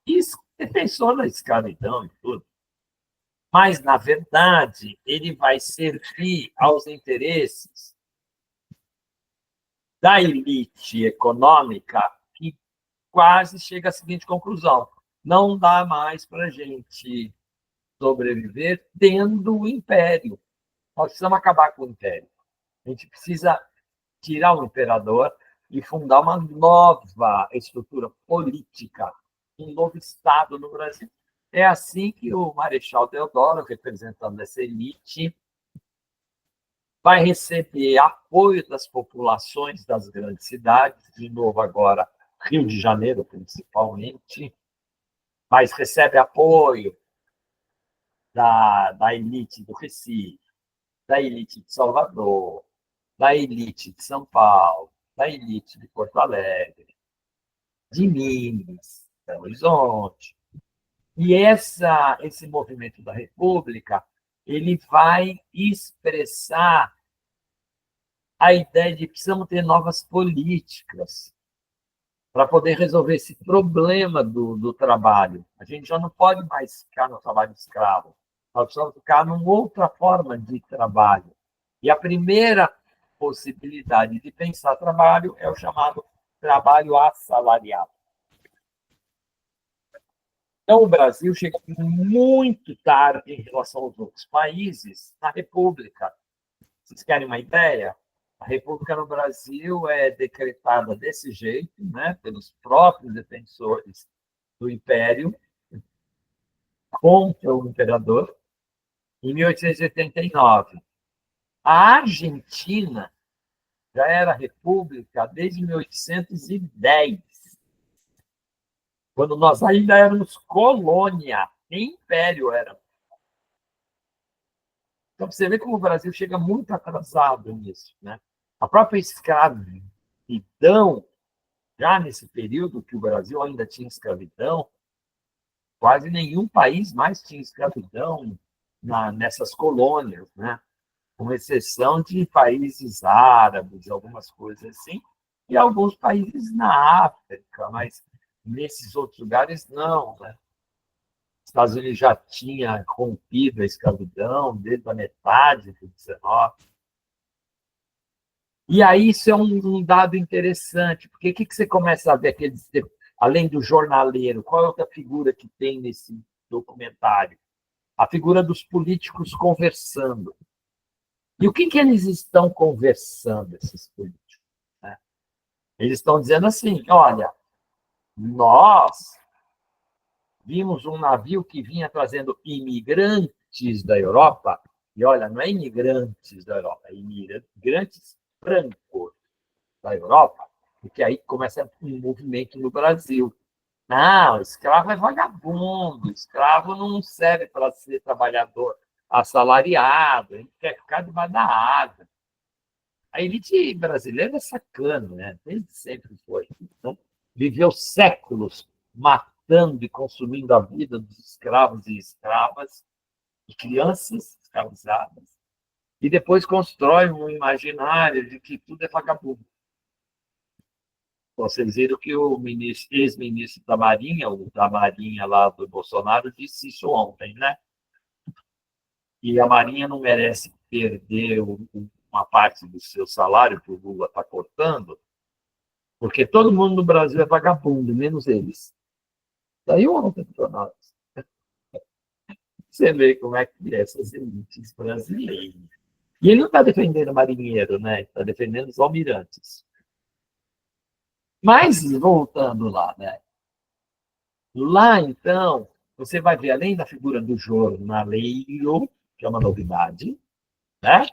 E defensor da escravidão e tudo. Mas, na verdade, ele vai servir aos interesses da elite econômica que quase chega à seguinte conclusão: não dá mais para a gente sobreviver tendo o império. Nós precisamos acabar com o império. A gente precisa tirar o imperador e fundar uma nova estrutura política, um novo Estado no Brasil. É assim que o Marechal Deodoro, representando essa elite, vai receber apoio das populações das grandes cidades, de novo agora Rio de Janeiro, principalmente, mas recebe apoio da elite do Recife, da elite de Salvador, da elite de São Paulo, da elite de Porto Alegre, de Minas, Belo Horizonte. E esse movimento da República, ele vai expressar a ideia de que precisamos ter novas políticas para poder resolver esse problema do trabalho. A gente já não pode mais ficar no trabalho escravo. Nós precisamos ficar numa outra forma de trabalho. E a primeira possibilidade de pensar trabalho é o chamado trabalho assalariado. Então, o Brasil chega muito tarde em relação aos outros países na República. Vocês querem uma ideia? A República no Brasil é decretada desse jeito, né, pelos próprios defensores do Império, contra o imperador, em 1889. A Argentina já era república desde 1810, quando nós ainda éramos colônia, nem império éramos. Então, você vê como o Brasil chega muito atrasado nisso, né? A própria escravidão, já nesse período que o Brasil ainda tinha escravidão, quase nenhum país mais tinha escravidão nessas colônias, né? Com exceção de países árabes, algumas coisas assim, e alguns países na África, mas nesses outros lugares não, né? Os Estados Unidos já tinha rompido a escravidão desde a metade do 19. E aí isso é um dado interessante, porque o que você começa a ver, além do jornaleiro, qual é outra figura que tem nesse documentário? A figura dos políticos conversando. E o que eles estão conversando, esses políticos? Né? Eles estão dizendo assim, olha, nós vimos um navio que vinha trazendo imigrantes da Europa, e olha, não é imigrantes da Europa, é imigrantes brancos da Europa, porque aí começa um movimento no Brasil. Não, escravo é vagabundo, escravo não serve para ser trabalhador assalariado, ele quer ficar debaixo da água. A elite brasileira é sacana, né? Desde sempre foi. Né? Viveu séculos matando e consumindo a vida dos escravos e escravas, e crianças escravizadas, e depois constrói um imaginário de que tudo é vagabundo. Vocês viram que o ex-ministro da Marinha, o da Marinha lá do Bolsonaro, disse isso ontem, né? E a Marinha não merece perder uma parte do seu salário que o Lula está cortando, porque todo mundo no Brasil é vagabundo, menos eles. Daí ontem, nós. Você vê como é que é essas elites brasileiras. E ele não está defendendo o marinheiro, né? Está defendendo os almirantes. Mas, voltando lá, né? Lá, então, você vai ver, além da figura do jornaleiro, que é uma novidade, né?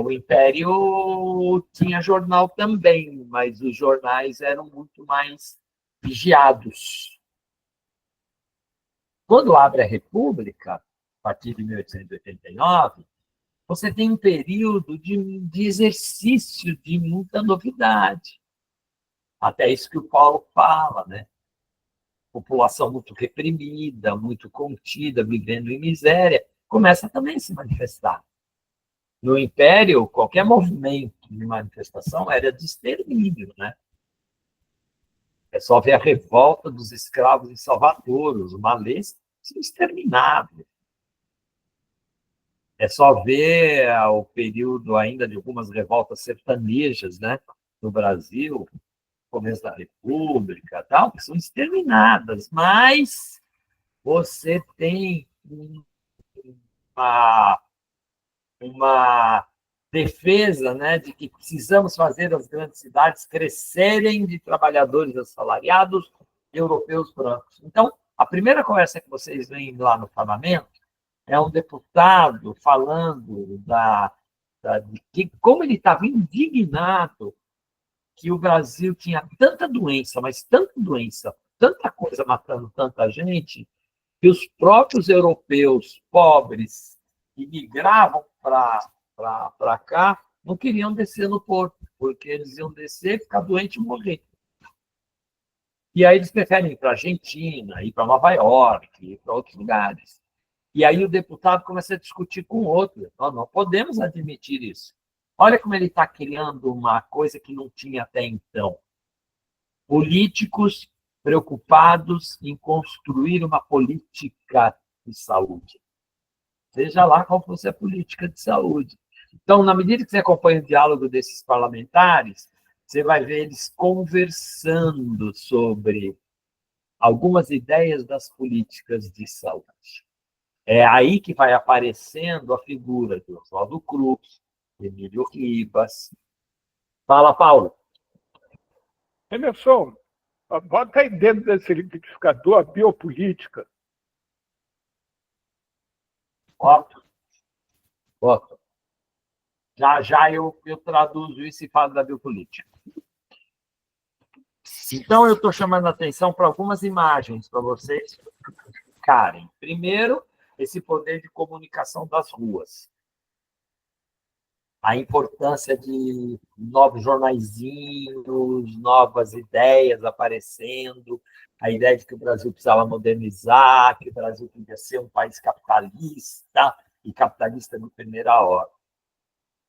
O Império tinha jornal também, mas os jornais eram muito mais vigiados. Quando abre a República, a partir de 1889, você tem um período de exercício de muita novidade. Até isso que o Paulo fala, né? População muito reprimida, muito contida, vivendo em miséria, começa também a se manifestar. No Império, qualquer movimento de manifestação era de extermínio, né? É só ver a revolta dos escravos em Salvador, os malês são exterminados. É só ver o período ainda de algumas revoltas sertanejas, né, no Brasil, começo da República, tal, que são exterminadas, mas você tem uma defesa, né, de que precisamos fazer as grandes cidades crescerem de trabalhadores assalariados europeus brancos. Então, a primeira conversa que vocês veem lá no parlamento é um deputado falando de que, como ele estava indignado que o Brasil tinha tanta doença, mas tanta doença, tanta coisa matando tanta gente, que os próprios europeus pobres que migravam para cá não queriam descer no porto, porque eles iam descer, ficar doente e morrer. E aí eles preferem ir para a Argentina, ir para Nova York, ir para outros lugares. E aí o deputado começa a discutir com o outro. Nós não podemos admitir isso. Olha como ele está criando uma coisa que não tinha até então. Políticos preocupados em construir uma política de saúde. Seja lá qual fosse a política de saúde. Então, na medida que você acompanha o diálogo desses parlamentares, você vai ver eles conversando sobre algumas ideias das políticas de saúde. É aí que vai aparecendo a figura de Oswaldo Cruz, Emílio Ribas. Fala, Paulo. Emerson, bota aí dentro desse liquidificador a biopolítica. Boto. Já eu traduzo isso e falo da biopolítica. Então, eu estou chamando a atenção para algumas imagens para vocês ficarem. Primeiro, esse poder de comunicação das ruas. A importância de novos jornaizinhos, novas ideias aparecendo, a ideia de que o Brasil precisava modernizar, que o Brasil podia ser um país capitalista, e capitalista de primeira hora.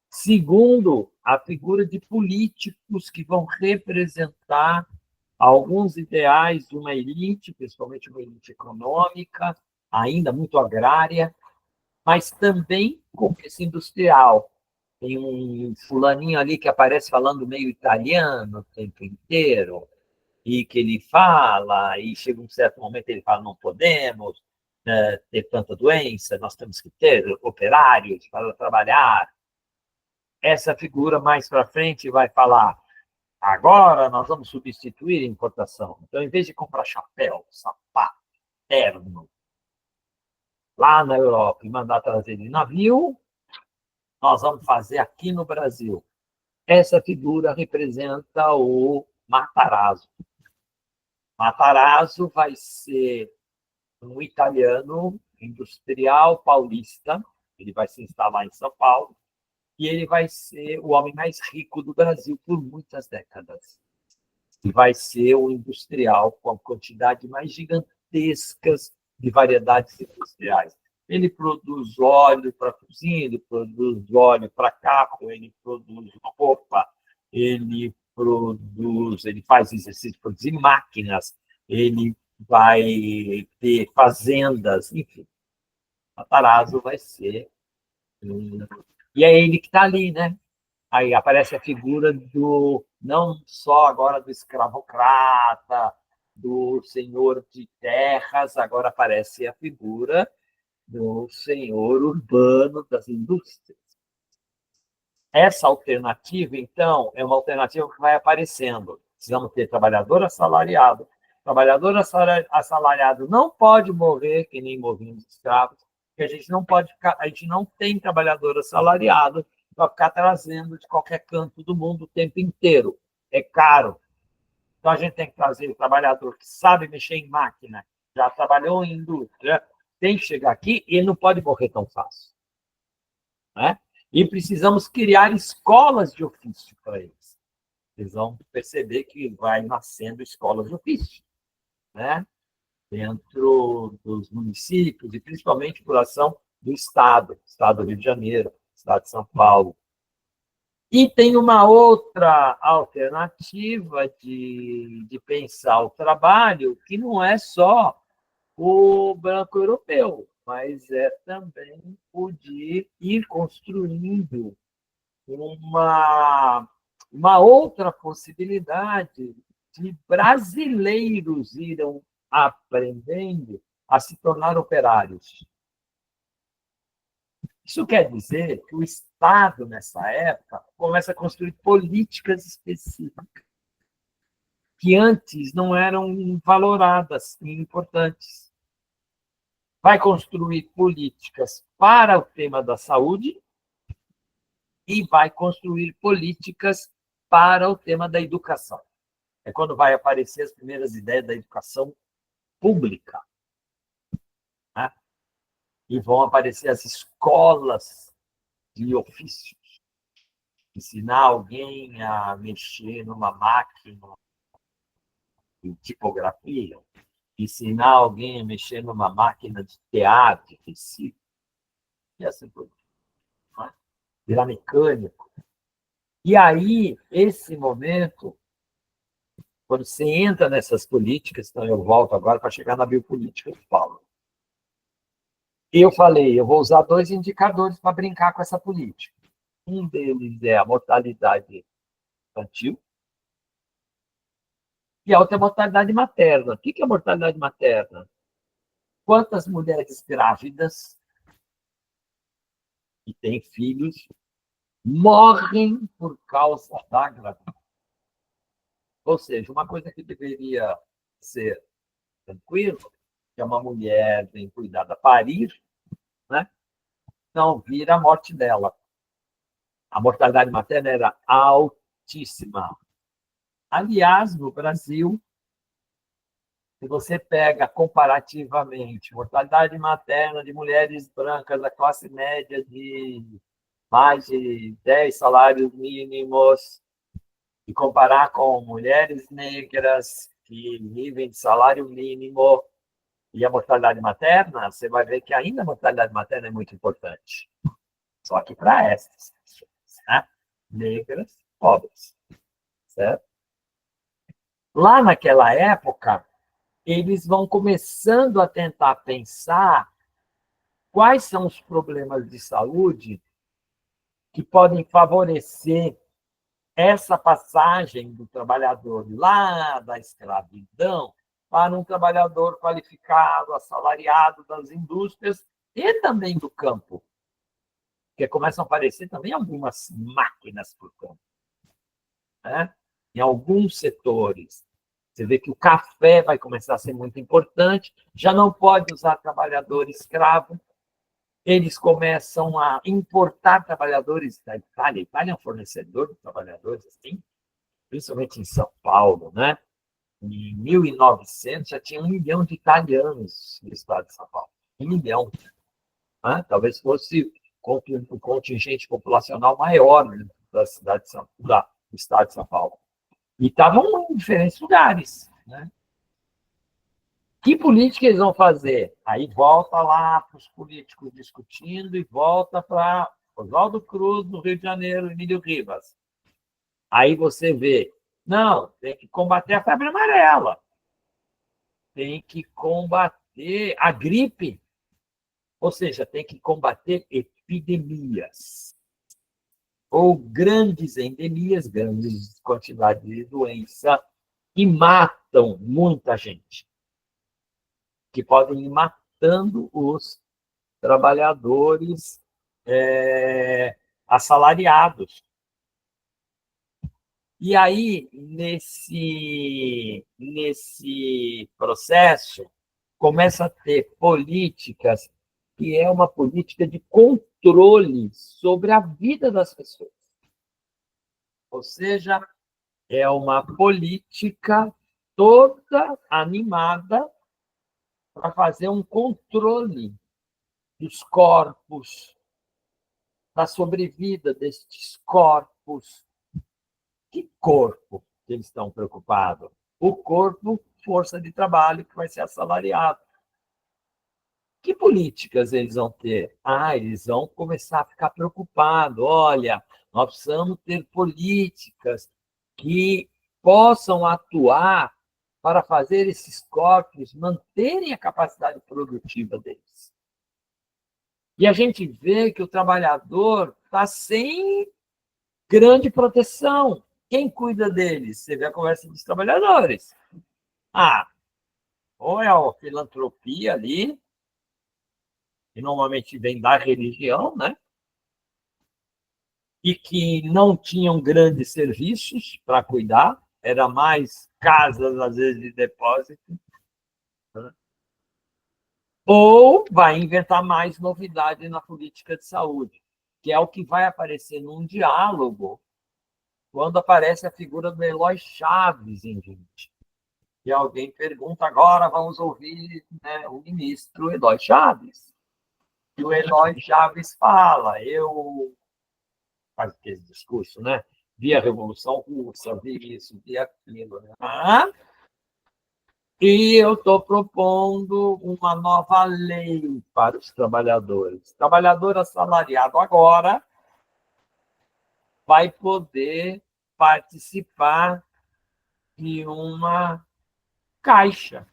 Segundo, a figura de políticos que vão representar alguns ideais de uma elite, principalmente uma elite econômica, ainda muito agrária, mas também com esse industrial. Tem um fulaninho ali que aparece falando meio italiano o tempo inteiro, e que ele fala, e chega um certo momento ele fala, não podemos ter tanta doença, nós temos que ter operários para trabalhar. Essa figura mais para frente vai falar, Agora nós vamos substituir a importação. Então, em vez de comprar chapéu, sapato, terno, lá na Europa e mandar trazer de navio, nós vamos fazer aqui no Brasil. Essa figura representa o Matarazzo. Matarazzo vai ser um italiano industrial paulista, ele vai se instalar em São Paulo, e ele vai ser o homem mais rico do Brasil por muitas décadas. E vai ser o industrial com a quantidade mais gigantescas de variedades industriais. Ele produz óleo para cozinha, ele produz óleo para carro, ele produz roupa, ele faz exercício, produzir máquinas, ele vai ter fazendas, enfim. Matarazzo vai ser... E é ele que está ali, né? Aí aparece a figura não só agora do escravocrata, do senhor de terras, agora aparece a figura do senhor urbano das indústrias. Essa alternativa, então, é uma alternativa que vai aparecendo. Precisamos ter trabalhador assalariado. Trabalhador assalariado não pode morrer que nem morriam os escravos, porque a gente não tem trabalhador assalariado para ficar trazendo de qualquer canto do mundo o tempo inteiro. É caro. Então, a gente tem que trazer o trabalhador que sabe mexer em máquina, já trabalhou em indústria, tem que chegar aqui e ele não pode morrer tão fácil. Né? E precisamos criar escolas de ofício para eles. Eles vão perceber que vai nascendo escolas de ofício, né? Dentro dos municípios e principalmente por ação do Estado do Rio de Janeiro, Estado de São Paulo. E tem uma outra alternativa de pensar o trabalho, que não é só o branco europeu, mas é também o de ir construindo uma outra possibilidade de brasileiros irem aprendendo a se tornar operários. Isso quer dizer que o Estado, nessa época, começa a construir políticas específicas que antes não eram valoradas e importantes. Vai construir políticas para o tema da saúde e vai construir políticas para o tema da educação. É quando vai aparecer as primeiras ideias da educação pública. Né? E vão aparecer as escolas de ofícios. Ensinar alguém a mexer numa máquina de tipografia, ensinar alguém a mexer numa máquina de tear, de tecido, e assim por diante. Virar mecânico. E aí, esse momento, quando você entra nessas políticas, então eu volto agora para chegar na biopolítica de Paulo. Eu falei, eu vou usar 2 indicadores para brincar com essa política. Um deles é a mortalidade infantil, e a outra é a mortalidade materna. O que é a mortalidade materna? Quantas mulheres grávidas que têm filhos morrem por causa da gravidez? Ou seja, uma coisa que deveria ser tranquila, que é uma mulher bem cuidada parir, né? Não vira a morte dela. A mortalidade materna era altíssima. Aliás, no Brasil, se você pega comparativamente mortalidade materna de mulheres brancas da classe média de mais de 10 salários mínimos e comparar com mulheres negras que vivem de salário mínimo e a mortalidade materna, você vai ver que ainda a mortalidade materna é muito importante. Só que para essas pessoas, né? Negras, pobres. Certo? Lá naquela época, eles vão começando a tentar pensar quais são os problemas de saúde que podem favorecer essa passagem do trabalhador lá da escravidão para um trabalhador qualificado, assalariado das indústrias e também do campo. Porque começam a aparecer também algumas máquinas por campo. Né? em alguns setores. Você vê que o café vai começar a ser muito importante, já não pode usar trabalhador escravo, eles começam a importar trabalhadores da Itália. A Itália é um fornecedor de trabalhadores, assim, principalmente em São Paulo, né? Em 1900 já tinha 1 milhão de italianos no estado de São Paulo. 1 milhão. Né? Talvez fosse o contingente populacional maior da cidade de do estado de São Paulo. E estavam em diferentes lugares. Né? Que política eles vão fazer? Aí volta lá para os políticos discutindo e volta para Oswaldo Cruz, no Rio de Janeiro, Emílio Rivas. Aí você vê, não, tem que combater a febre amarela, tem que combater a gripe, ou seja, tem que combater epidemias, ou grandes endemias, grandes quantidades de doença, que matam muita gente, que podem ir matando os trabalhadores assalariados. E aí, nesse processo, começa a ter políticas que é uma política de controle sobre a vida das pessoas. Ou seja, é uma política toda animada para fazer um controle dos corpos, da sobrevida destes corpos. Que corpo que eles estão preocupados? O corpo, força de trabalho que vai ser assalariado. Que políticas eles vão ter? Eles vão começar a ficar preocupados. Olha, nós precisamos ter políticas que possam atuar para fazer esses corpos manterem a capacidade produtiva deles. E a gente vê que o trabalhador está sem grande proteção. Quem cuida deles? Você vê a conversa dos trabalhadores. Ou é a filantropia ali, que normalmente vem da religião, né? E que não tinham grandes serviços para cuidar, era mais casas, às vezes, de depósito. Né? Ou vai inventar mais novidade na política de saúde, que é o que vai aparecer num diálogo quando aparece a figura do Eloy Chaves em gente. E alguém pergunta, agora vamos ouvir, né, o ministro Eloy Chaves. E o Eloy Chaves fala, faz aquele discurso, né? Vi a Revolução Russa, vi isso, vi aquilo. Né? E eu estou propondo uma nova lei para os trabalhadores. Trabalhador assalariado agora vai poder participar de uma caixa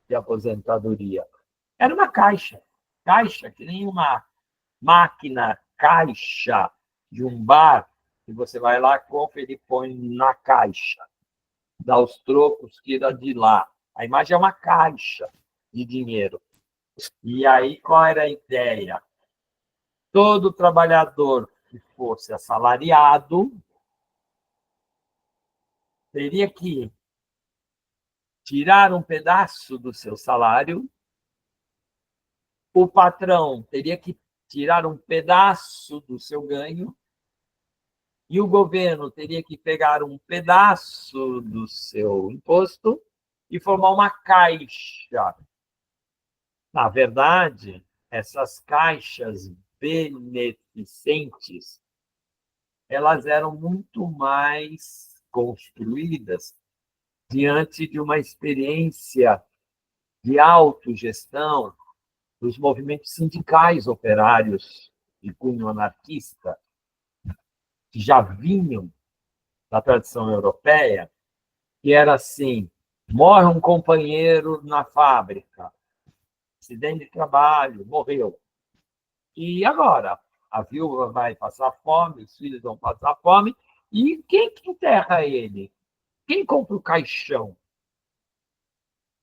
de aposentadoria. Era uma caixa, que nem uma máquina caixa de um bar, que você vai lá, compra e põe na caixa, dá os trocos, tira de lá. A imagem é uma caixa de dinheiro. E aí, qual era a ideia? Todo trabalhador que fosse assalariado teria que tirar um pedaço do seu salário, o patrão teria que tirar um pedaço do seu ganho e o governo teria que pegar um pedaço do seu imposto e formar uma caixa. Na verdade, essas caixas beneficentes, elas eram muito mais construídas diante de uma experiência de autogestão dos movimentos sindicais operários de cunho anarquista, que já vinham da tradição europeia, que era assim, morre um companheiro na fábrica, acidente de trabalho, morreu. E agora? A viúva vai passar fome, os filhos vão passar fome, e quem que enterra ele? Quem compra o caixão?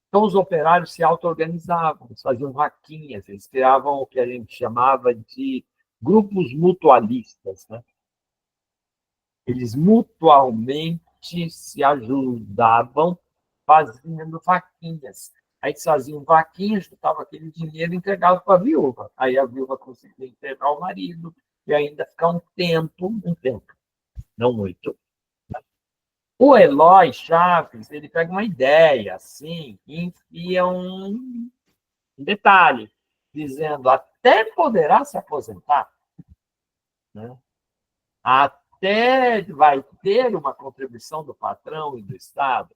Então, os operários se auto-organizavam, faziam vaquinhas, eles criavam o que a gente chamava de grupos mutualistas. Né? Eles mutualmente se ajudavam fazendo vaquinhas. Aí eles faziam vaquinhas, juntavam aquele dinheiro e entregavam para a viúva. Aí a viúva conseguia entregar o marido e ainda ficar um tempo, não muito. O Eloy Chaves, ele pega uma ideia, assim, e enfia um detalhe, dizendo até poderá se aposentar, né? Até vai ter uma contribuição do patrão e do Estado.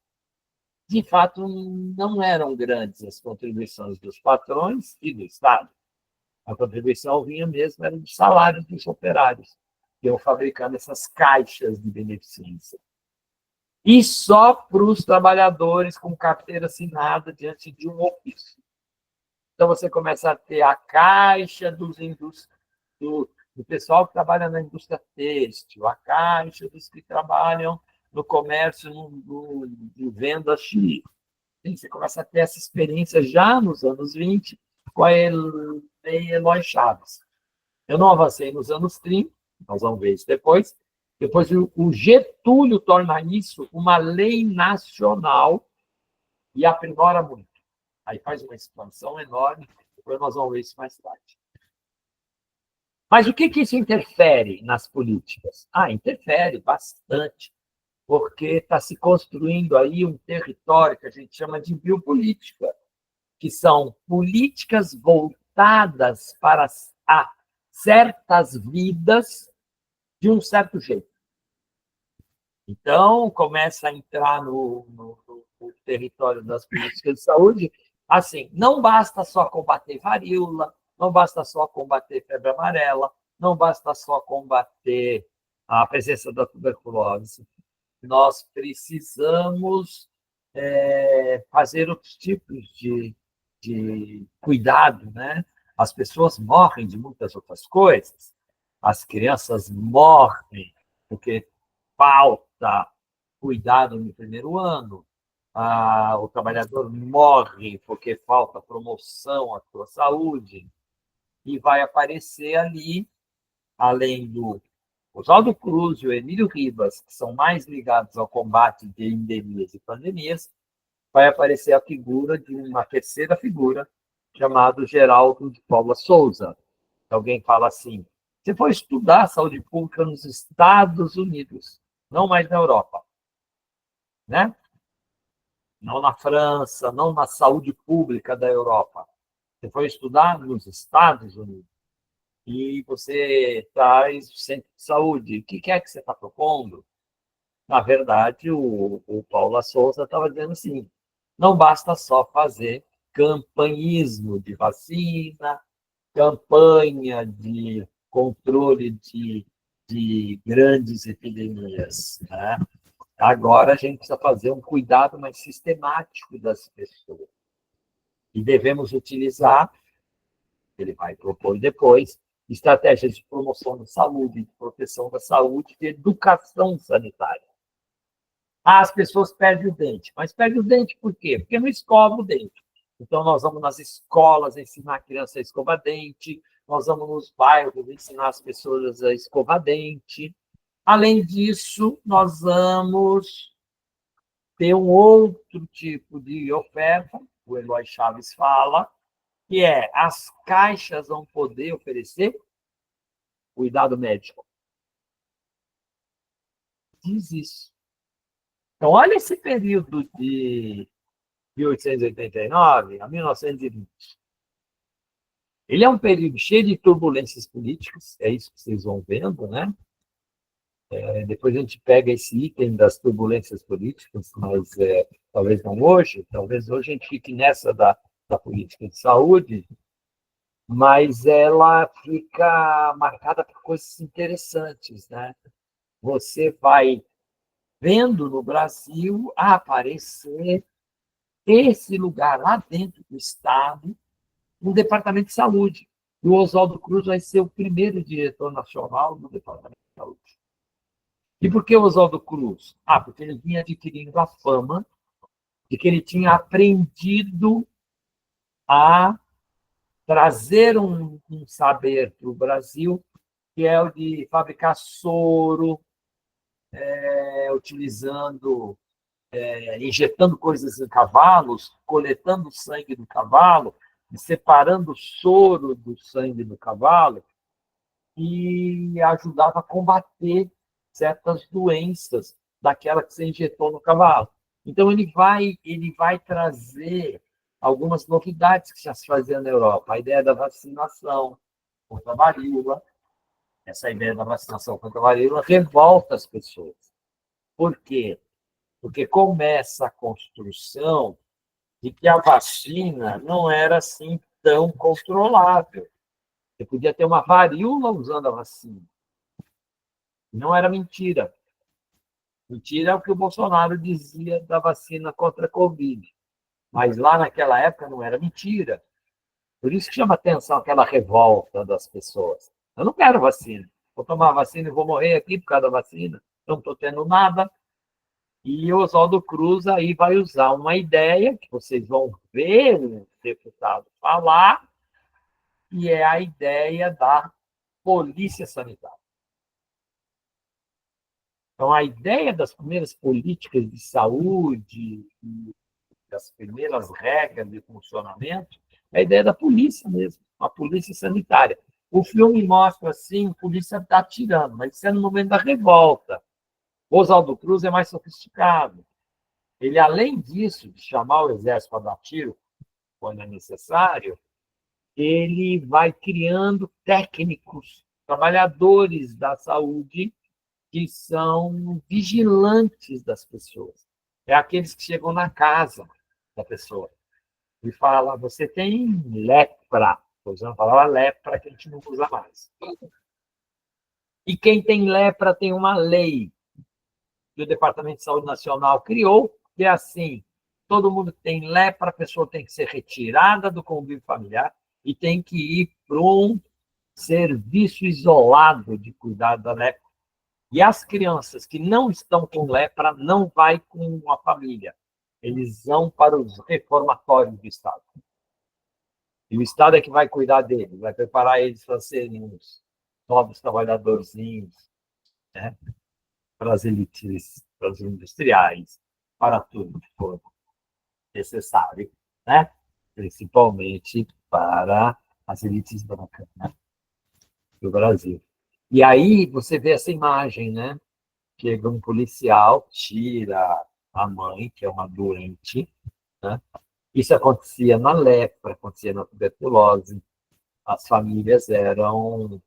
De fato, não eram grandes as contribuições dos patrões e do Estado. A contribuição vinha mesmo era dos salários dos operários, que iam fabricando essas caixas de beneficência. E só para os trabalhadores com carteira assinada diante de um ofício. Então, você começa a ter a caixa do pessoal que trabalha na indústria têxtil, a caixa dos que trabalham no comércio de venda X. Você começa a ter essa experiência já nos anos 20 com a Eloy Chaves. Eu não avancei nos anos 30, nós vamos ver isso depois. Depois, o Getúlio torna isso uma lei nacional e aprimora muito. Aí faz uma expansão enorme, depois nós vamos ver isso mais tarde. Mas o que isso interfere nas políticas? Interfere bastante, porque está se construindo aí um território que a gente chama de biopolítica, que são políticas voltadas para certas vidas de um certo jeito. Então, começa a entrar no território das políticas de saúde, assim, não basta só combater varíola, não basta só combater febre amarela, não basta só combater a presença da tuberculose. Nós precisamos fazer outros tipos de cuidado, né? As pessoas morrem de muitas outras coisas. As crianças morrem porque falta cuidado no primeiro ano. O trabalhador morre porque falta promoção à sua saúde. E vai aparecer ali, além do Oswaldo Cruz e o Emílio Ribas, que são mais ligados ao combate de endemias e pandemias, vai aparecer a figura de uma terceira figura, chamado Geraldo de Paula Souza. Alguém fala assim, você foi estudar a saúde pública nos Estados Unidos, não mais na Europa, né? Não na França, não na saúde pública da Europa. Você foi estudar nos Estados Unidos. E você traz o centro de saúde. O que é que você está propondo? Na verdade, o Paula Souza estava dizendo assim, não basta só fazer campanhismo de vacina, campanha de controle de grandes epidemias, né? Agora a gente precisa fazer um cuidado mais sistemático das pessoas. E devemos utilizar, ele vai propor depois, estratégias de promoção da saúde, de proteção da saúde, de educação sanitária. As pessoas perdem o dente. Mas perdem o dente por quê? Porque não escovam o dente. Então, nós vamos nas escolas ensinar a criança a escovar dente, nós vamos nos bairros ensinar as pessoas a escovar dente. Além disso, nós vamos ter um outro tipo de oferta, o Eloy Chaves fala, que é as caixas vão poder oferecer cuidado médico. Diz isso. Então, olha esse período de 1889 a 1920. Ele é um período cheio de turbulências políticas, é isso que vocês vão vendo, né? Depois a gente pega esse item das turbulências políticas, mas talvez não hoje, talvez hoje a gente fique nessa da política de saúde, mas ela fica marcada por coisas interessantes, né? Você vai vendo no Brasil aparecer esse lugar lá dentro do Estado, no Departamento de Saúde. E o Oswaldo Cruz vai ser o primeiro diretor nacional do Departamento de Saúde. E por que o Oswaldo Cruz? Porque ele vinha adquirindo a fama de que ele tinha aprendido a trazer um saber para o Brasil, que é o de fabricar soro, utilizando, injetando coisas em cavalos, coletando sangue do cavalo, e separando o soro do sangue do cavalo, e ajudava a combater certas doenças daquela que você injetou no cavalo. Então, ele vai trazer algumas novidades que já se faziam na Europa. A ideia da vacinação contra a varíola. Essa ideia da vacinação contra a varíola revolta as pessoas. Por quê? Porque começa a construção de que a vacina não era assim tão controlável. Você podia ter uma varíola usando a vacina. Não era mentira. Mentira é o que o Bolsonaro dizia da vacina contra a Covid. Mas lá naquela época não era mentira. Por isso que chama atenção aquela revolta das pessoas. Eu não quero vacina. Vou tomar vacina e vou morrer aqui por causa da vacina. Não estou tendo nada. E o Oswaldo Cruz aí vai usar uma ideia que vocês vão ver o deputado falar, que é a ideia da polícia sanitária. Então, a ideia das primeiras políticas de saúde, das primeiras regras de funcionamento, é a ideia da polícia mesmo, a polícia sanitária. O filme mostra, assim, a polícia está atirando, mas isso é no momento da revolta. Oswaldo Cruz é mais sofisticado. Ele, além disso, de chamar o exército para dar tiro quando é necessário, ele vai criando técnicos, trabalhadores da saúde, que são vigilantes das pessoas. É aqueles que chegam na casa da pessoa e falam: você tem lepra. Estou usando a palavra lepra, que a gente não usa mais. E quem tem lepra tem uma lei que o Departamento de Saúde Nacional criou, que é assim: todo mundo que tem lepra, a pessoa tem que ser retirada do convívio familiar e tem que ir para um serviço isolado de cuidado da lepra. E as crianças que não estão com lepra não vai com a família. Eles vão para os reformatórios do Estado. E o Estado é que vai cuidar deles, vai preparar eles para serem uns novos trabalhadorzinhos, né? Para as elites, para os industriais, para tudo que for necessário, né? Principalmente para as elites brancas, né? Do Brasil. E aí você vê essa imagem, né? Chega um policial, tira a mãe, que é uma doente, né? Isso acontecia na lepra, acontecia na tuberculose. As famílias eram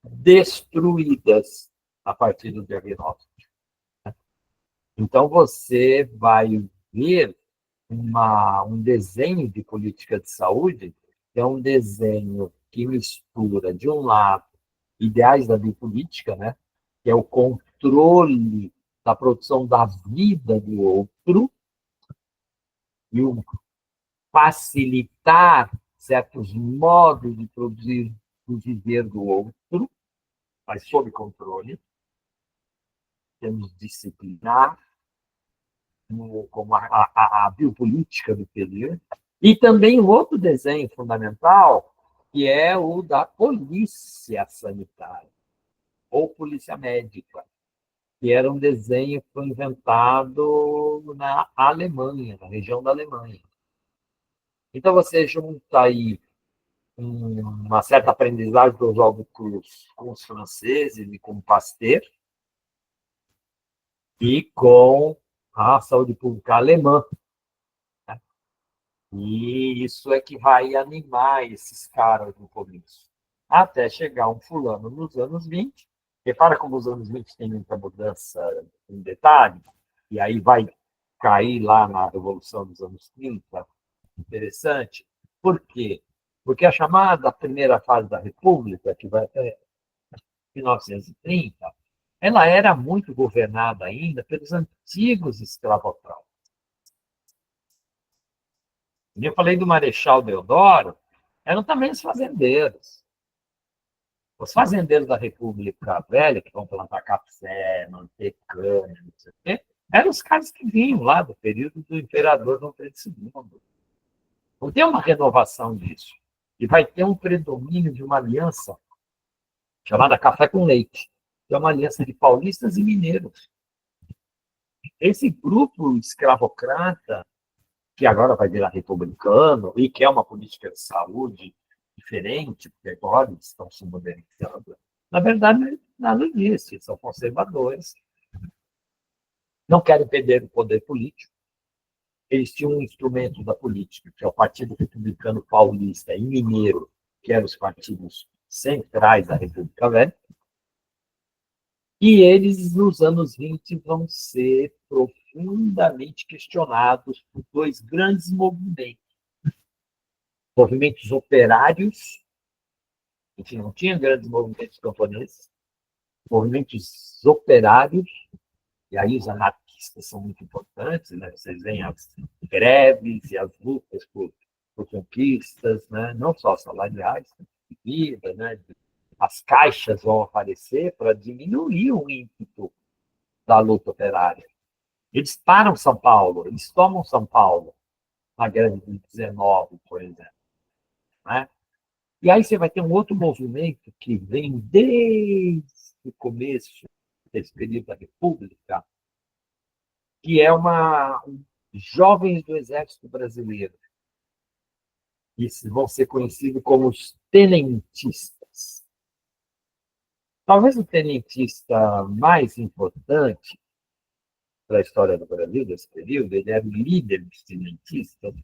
destruídas a partir do diagnóstico. Então, você vai ver um desenho de política de saúde, que é um desenho que mistura, de um lado, ideais da biopolítica, né? Que é o controle da produção da vida do outro e o facilitar certos modos de produzir o viver do outro, mas sob controle. Temos disciplinar, como a biopolítica do poder. E também o outro desenho fundamental, que é o da polícia sanitária, ou polícia médica, que era um desenho que foi inventado na Alemanha, na região da Alemanha. Então, você junta aí uma certa aprendizagem do Oswaldo Cruz com os franceses e com o Pasteur, e com a saúde pública alemã. E isso é que vai animar esses caras no começo. Até chegar um fulano nos anos 20. Repara como os anos 20 tem muita mudança em detalhe, e aí vai cair lá na Revolução dos anos 30. Interessante. Por quê? Porque a chamada primeira fase da República, que vai até 1930, ela era muito governada ainda pelos antigos escravocratas. Eu falei do Marechal Deodoro, eram também os fazendeiros. Os fazendeiros da República Velha, que vão plantar café, manter cana, não sei o quê, eram os caras que vinham lá do período do imperador Dom Pedro II. Não tem uma renovação disso. E vai ter um predomínio de uma aliança chamada Café com Leite, que é uma aliança de paulistas e mineiros. esse grupo escravocrata, que agora vai virar republicano e que é uma política de saúde diferente, porque agora eles estão se modernizando, na verdade, nada disso, eles são conservadores, não querem perder o poder político. Eles tinham um instrumento da política, que é o Partido Republicano Paulista e Mineiro, que eram os partidos centrais da República Velha. E eles, nos anos 20, vão ser profundamente questionados por dois grandes movimentos. Movimentos operários, enfim, não tinha grandes movimentos camponeses, movimentos operários, e aí os anarquistas são muito importantes, né? Vocês veem as greves e as lutas por conquistas, né? Não só salariais, de vida, né? As caixas vão aparecer para diminuir o ímpeto da luta operária. Eles param São Paulo, eles tomam São Paulo, na greve de 19, por exemplo. Né? E aí você vai ter um outro movimento que vem desde o começo desse período da República, que é jovens do Exército Brasileiro, que vão ser conhecidos como os tenentistas. Talvez o tenentista mais importante para a história do Brasil, desse período, ele era o líder dos tenentistas,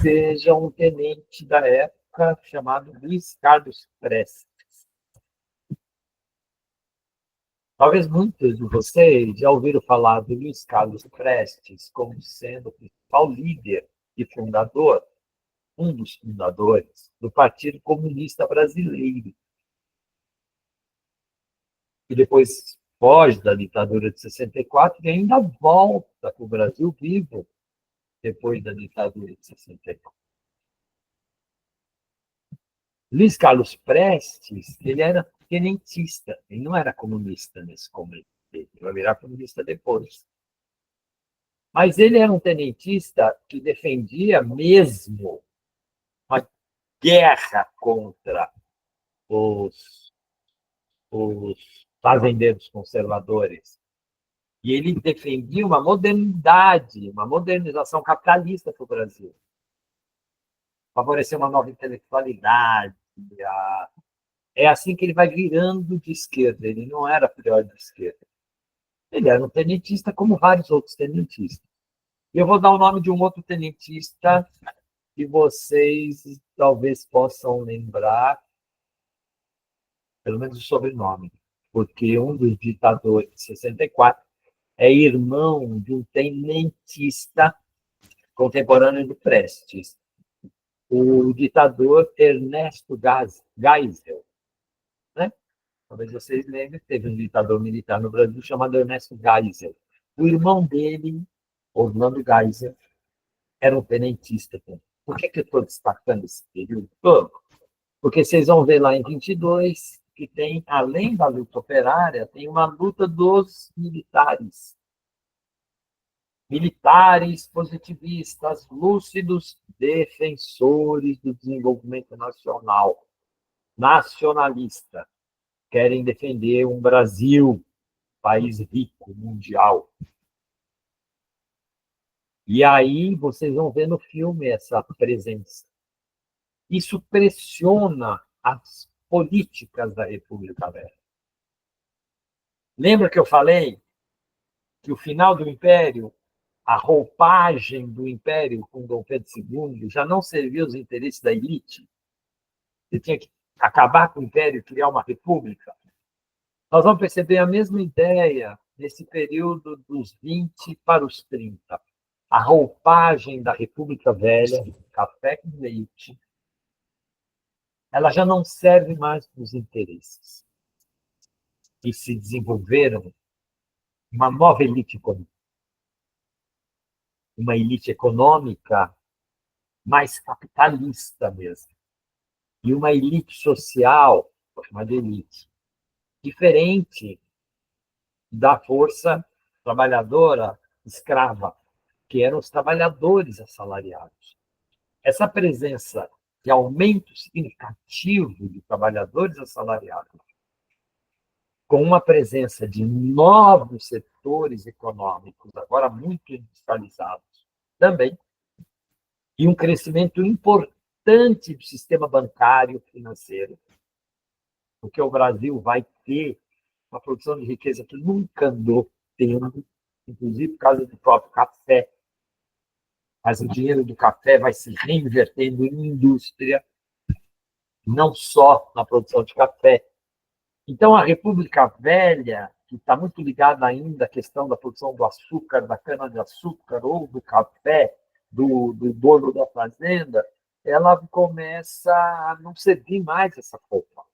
seja um tenente da época chamado Luiz Carlos Prestes. Talvez muitos de vocês já ouviram falar do Luiz Carlos Prestes como sendo o principal líder e fundador, um dos fundadores do Partido Comunista Brasileiro. E depois foge da ditadura de 64 e ainda volta para o Brasil vivo depois da ditadura de 64. Luiz Carlos Prestes, ele era tenentista, ele não era comunista nesse começo, ele vai virar comunista depois. Mas ele era um tenentista que defendia mesmo uma guerra contra os fazendeiros conservadores. E ele defendia uma modernidade, uma modernização capitalista para o Brasil. Favorecer uma nova intelectualidade. É assim que ele vai virando de esquerda. Ele não era a priori de esquerda. Ele era um tenentista como vários outros tenentistas. E eu vou dar o nome de um outro tenentista que vocês talvez possam lembrar, pelo menos o sobrenome, porque um dos ditadores de 64 é irmão de um tenentista contemporâneo do Prestes, o ditador Ernesto Geisel. Né? Talvez vocês lembrem, teve um ditador militar no Brasil chamado Ernesto Geisel. O irmão dele, Orlando Geisel, era um tenentista também. Por que eu estou destacando esse período todo? Porque vocês vão ver lá em 22 que tem, além da luta operária, tem uma luta dos militares. Militares positivistas, lúcidos, defensores do desenvolvimento nacional, nacionalista. Querem defender um Brasil, país rico, mundial. E aí vocês vão ver no filme essa presença. Isso pressiona as políticas da República Velha. Lembra que eu falei que o final do Império, a roupagem do Império com Dom Pedro II já não servia aos interesses da elite? Você tinha que acabar com o Império e criar uma república? Nós vamos perceber a mesma ideia nesse período dos 20 para os 30. A roupagem da República Velha, café com leite, ela já não serve mais para os interesses. E se desenvolveram uma nova elite econômica. Uma elite econômica mais capitalista mesmo. E uma elite social, chamada elite, diferente da força trabalhadora escrava, que eram os trabalhadores assalariados. Essa presença de aumento significativo de trabalhadores assalariados com uma presença de novos setores econômicos, agora muito industrializados também, e um crescimento importante do sistema bancário financeiro, porque o Brasil vai ter uma produção de riqueza que nunca andou tendo, inclusive por causa do próprio café. Mas o dinheiro do café vai se reinvertendo em indústria, não só na produção de café. Então, a República Velha, que está muito ligada ainda à questão da produção do açúcar, da cana-de-açúcar ou do café, do dono da fazenda, ela começa a não servir mais essa roupa.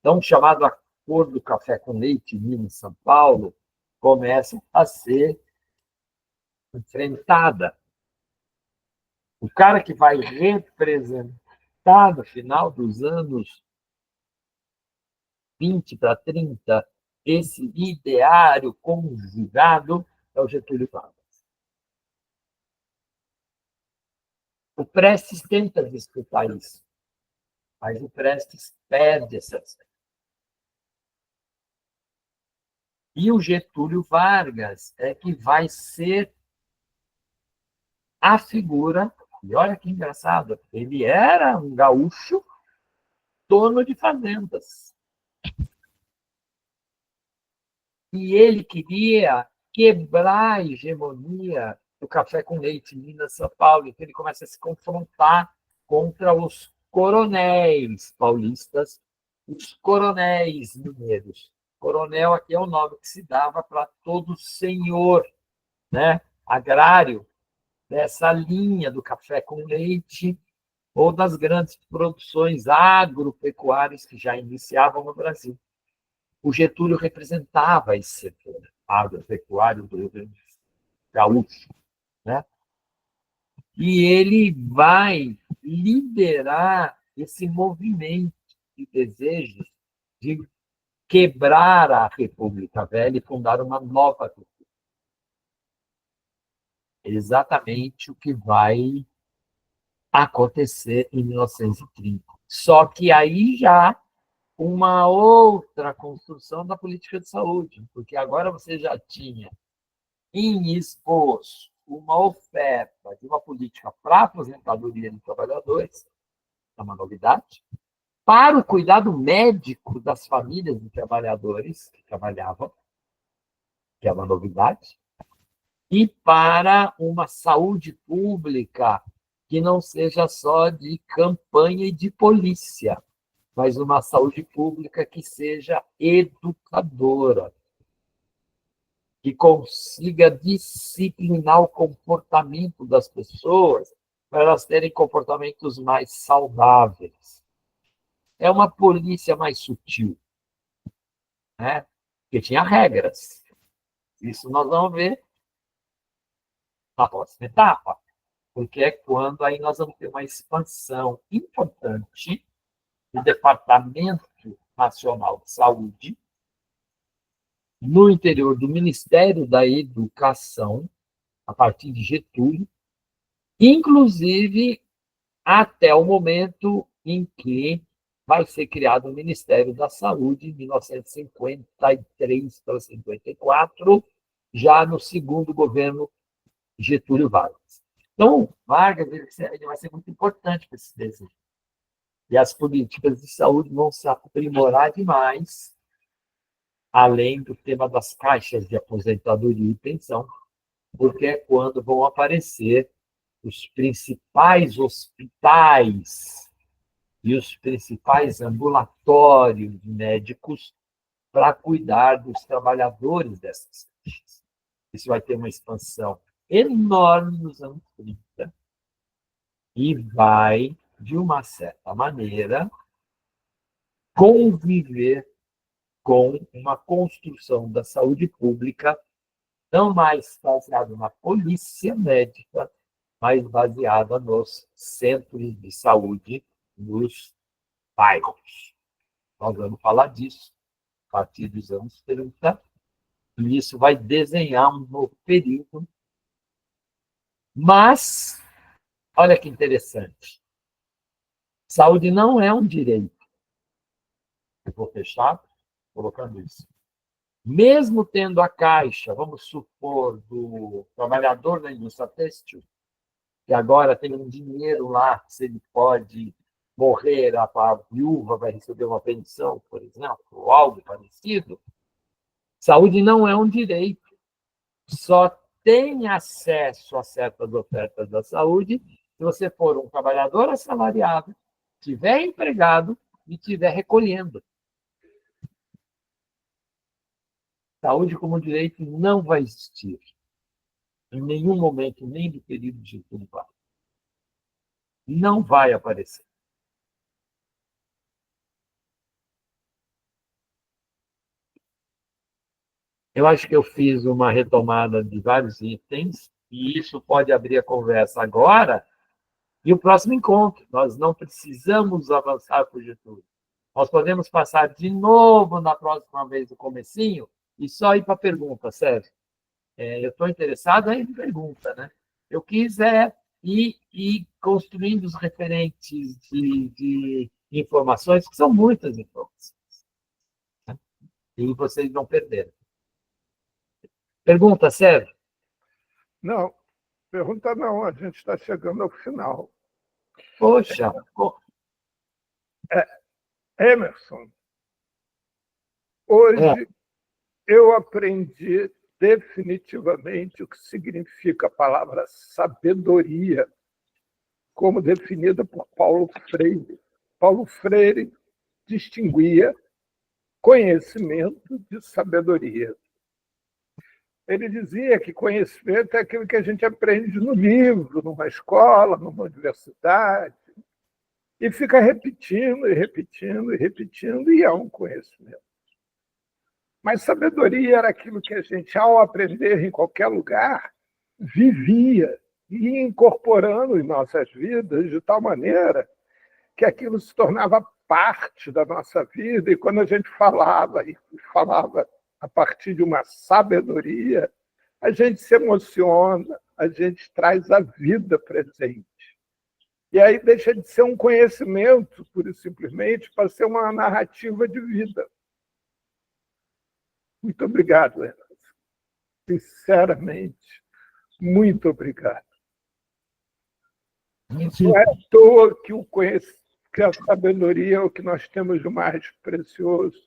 Então, o chamado Acordo do Café com Leite, Minas, São Paulo, começa a ser enfrentada. O cara que vai representar no final dos anos 20 para 30 esse ideário conjugado é o Getúlio Vargas. O Prestes tenta disputar isso, mas o Prestes perde essa disputa. E o Getúlio Vargas é que vai ser a figura, e olha que engraçado, ele era um gaúcho dono de fazendas. E ele queria quebrar a hegemonia do café com leite em Minas, São Paulo. Então ele começa a se confrontar contra os coronéis paulistas, os coronéis mineiros. Coronel aqui é o nome que se dava para todo senhor, né, agrário dessa linha do café com leite ou das grandes produções agropecuárias que já iniciavam no Brasil. O Getúlio representava esse setor agropecuário do Rio Grande Gaúcho, né? E ele vai liderar esse movimento de desejos de quebrar a República Velha e fundar uma nova República. Exatamente o que vai acontecer em 1930. Só que aí já uma outra construção da política de saúde, porque agora você já tinha em esboço uma oferta de uma política para a aposentadoria de trabalhadores, é uma novidade, para o cuidado médico das famílias de trabalhadores que trabalhavam, que é uma novidade, e para uma saúde pública que não seja só de campanha e de polícia, mas uma saúde pública que seja educadora, que consiga disciplinar o comportamento das pessoas para elas terem comportamentos mais saudáveis. É uma polícia mais sutil, né? Porque tinha regras. Isso nós vamos ver na próxima etapa, porque é quando aí nós vamos ter uma expansão importante do Departamento Nacional de Saúde no interior do Ministério da Educação, a partir de Getúlio, inclusive até o momento em que vai ser criado o Ministério da Saúde, em 1953 para 54, já no segundo governo Getúlio Vargas. Então, Vargas ele vai ser muito importante para esse desenho. E as políticas de saúde vão se aprimorar demais, além do tema das caixas de aposentadoria e pensão, porque é quando vão aparecer os principais hospitais e os principais ambulatórios médicos para cuidar dos trabalhadores dessas caixas. Isso vai ter uma expansão enorme nos anos 30 e vai, de uma certa maneira, conviver com uma construção da saúde pública não mais baseada na polícia médica, mas baseada nos centros de saúde nos bairros. Nós vamos falar disso a partir dos anos 30, e isso vai desenhar um novo período. Mas, olha que interessante, saúde não é um direito. Eu vou fechar. colocando isso. Mesmo tendo a caixa, vamos supor, do trabalhador da indústria têxtil, que agora tem um dinheiro lá, se ele pode morrer, a viúva vai receber uma pensão, por exemplo, ou algo parecido, saúde não é um direito. Só tem acesso a certas ofertas da saúde se você for um trabalhador assalariado, estiver empregado e estiver recolhendo. Saúde como direito não vai existir em nenhum momento, nem do período de Getúlio Vargas. Não vai aparecer. Eu acho que eu fiz uma retomada de vários itens, e isso pode abrir a conversa agora e o próximo encontro. Nós não precisamos avançar por Getúlio. Nós podemos passar de novo na próxima vez o comecinho e só ir para a pergunta, Sérgio. Eu estou interessado em pergunta, né? Eu quis ir construindo os referentes de informações, que são muitas informações, né? E vocês não perderam. Pergunta, Sérgio? Não, pergunta não, a gente está chegando ao final. Poxa! Emerson, hoje eu aprendi definitivamente o que significa a palavra sabedoria, como definida por Paulo Freire. Paulo Freire distinguia conhecimento de sabedoria. Ele dizia que conhecimento é aquilo que a gente aprende no livro, numa escola, numa universidade, e fica repetindo, e repetindo, e repetindo, e é um conhecimento. Mas sabedoria era aquilo que a gente, ao aprender em qualquer lugar, vivia e ia incorporando em nossas vidas de tal maneira que aquilo se tornava parte da nossa vida, e quando a gente falava a partir de uma sabedoria, a gente se emociona, a gente traz a vida presente. E aí deixa de ser um conhecimento, pura e simplesmente, para ser uma narrativa de vida. Muito obrigado, Emerson. Sinceramente, muito obrigado. Não é à toa que a sabedoria é o que nós temos de mais precioso.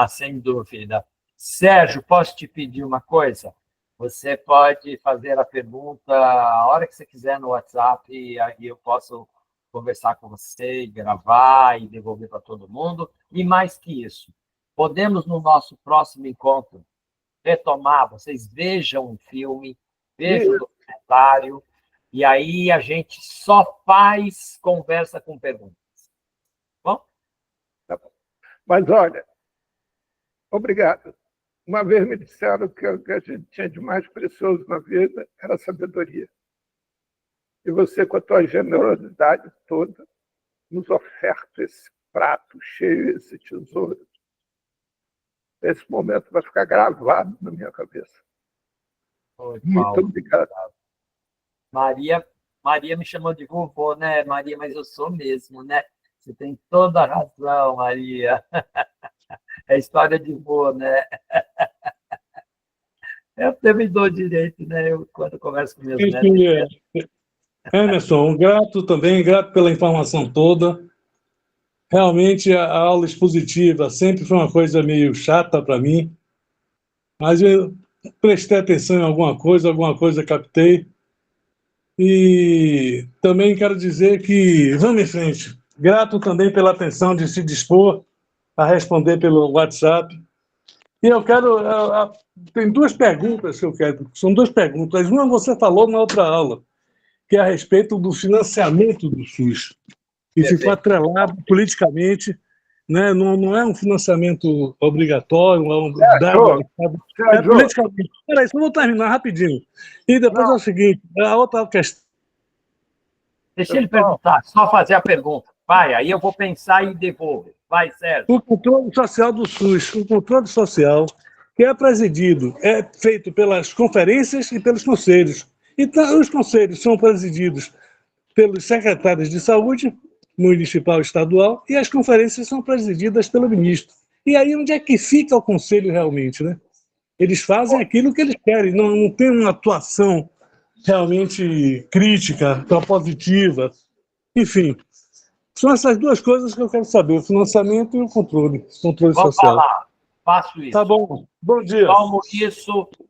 Sem dúvida. Sérgio, posso te pedir uma coisa? Você pode fazer a pergunta a hora que você quiser no WhatsApp, e aí eu posso conversar com você, gravar e devolver para todo mundo. E mais que isso, podemos, no nosso próximo encontro, retomar, vocês vejam um filme, vejam um documentário, e aí a gente só faz conversa com perguntas. Bom? Tá bom. Mas, olha, obrigado. Uma vez me disseram que o que a gente tinha de mais precioso na vida era a sabedoria. E você, com a tua generosidade toda, nos oferta esse prato cheio, esse tesouro. Esse momento vai ficar gravado na minha cabeça. Muito obrigado. Maria me chamou de vovô, né, Maria? Mas eu sou mesmo, né? Você tem toda a razão, Maria. É história de vô, né? Eu também dou direito, né? Eu, quando converso com meus netos. Emerson, grato também, grato pela informação toda. Realmente, a aula expositiva sempre foi uma coisa meio chata para mim, mas eu prestei atenção em alguma coisa captei. E também quero dizer que vamos em frente. Grato também pela atenção de se dispor a responder pelo WhatsApp. E eu quero... Tem duas perguntas que eu quero. São duas perguntas. Uma você falou na outra aula, que é a respeito do financiamento do SUS, que ficou atrelado politicamente, né? Não é um financiamento obrigatório, é politicamente. Espera aí, só vou terminar rapidinho. E depois é o seguinte, a outra questão... Deixa ele perguntar, só fazer a pergunta. Vai, aí eu vou pensar e devolver. Vai, Sérgio. O controle social do SUS, o controle social, que é presidido, é feito pelas conferências e pelos conselhos. Então, os conselhos são presididos pelos secretários de saúde, municipal e estadual, e as conferências são presididas pelo ministro. E aí onde é que fica o Conselho realmente, né? Eles fazem aquilo que eles querem, não tem uma atuação realmente crítica, propositiva. Enfim, são essas duas coisas que eu quero saber, o financiamento e o controle Vamos social. falar, faço isso. Tá bom, bom dia.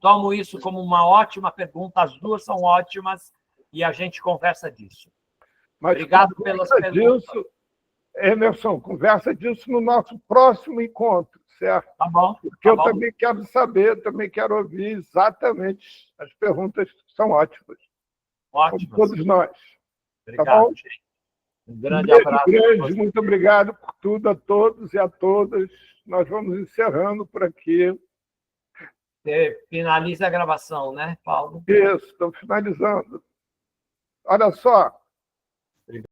Tomo isso como uma ótima pergunta, as duas são ótimas, e a gente conversa disso. Mas obrigado pelas perguntas. Emerson, conversa disso no nosso próximo encontro, certo? Tá bom. Porque eu também quero saber, também quero ouvir exatamente as perguntas que são ótimas. Ótimas. Como todos nós. Obrigado, tá bom? gente. Um grande abraço. Grande, muito obrigado por tudo a todos e a todas. Nós vamos encerrando por aqui. Você finaliza a gravação, né, Paulo? Isso, estamos finalizando. Olha só,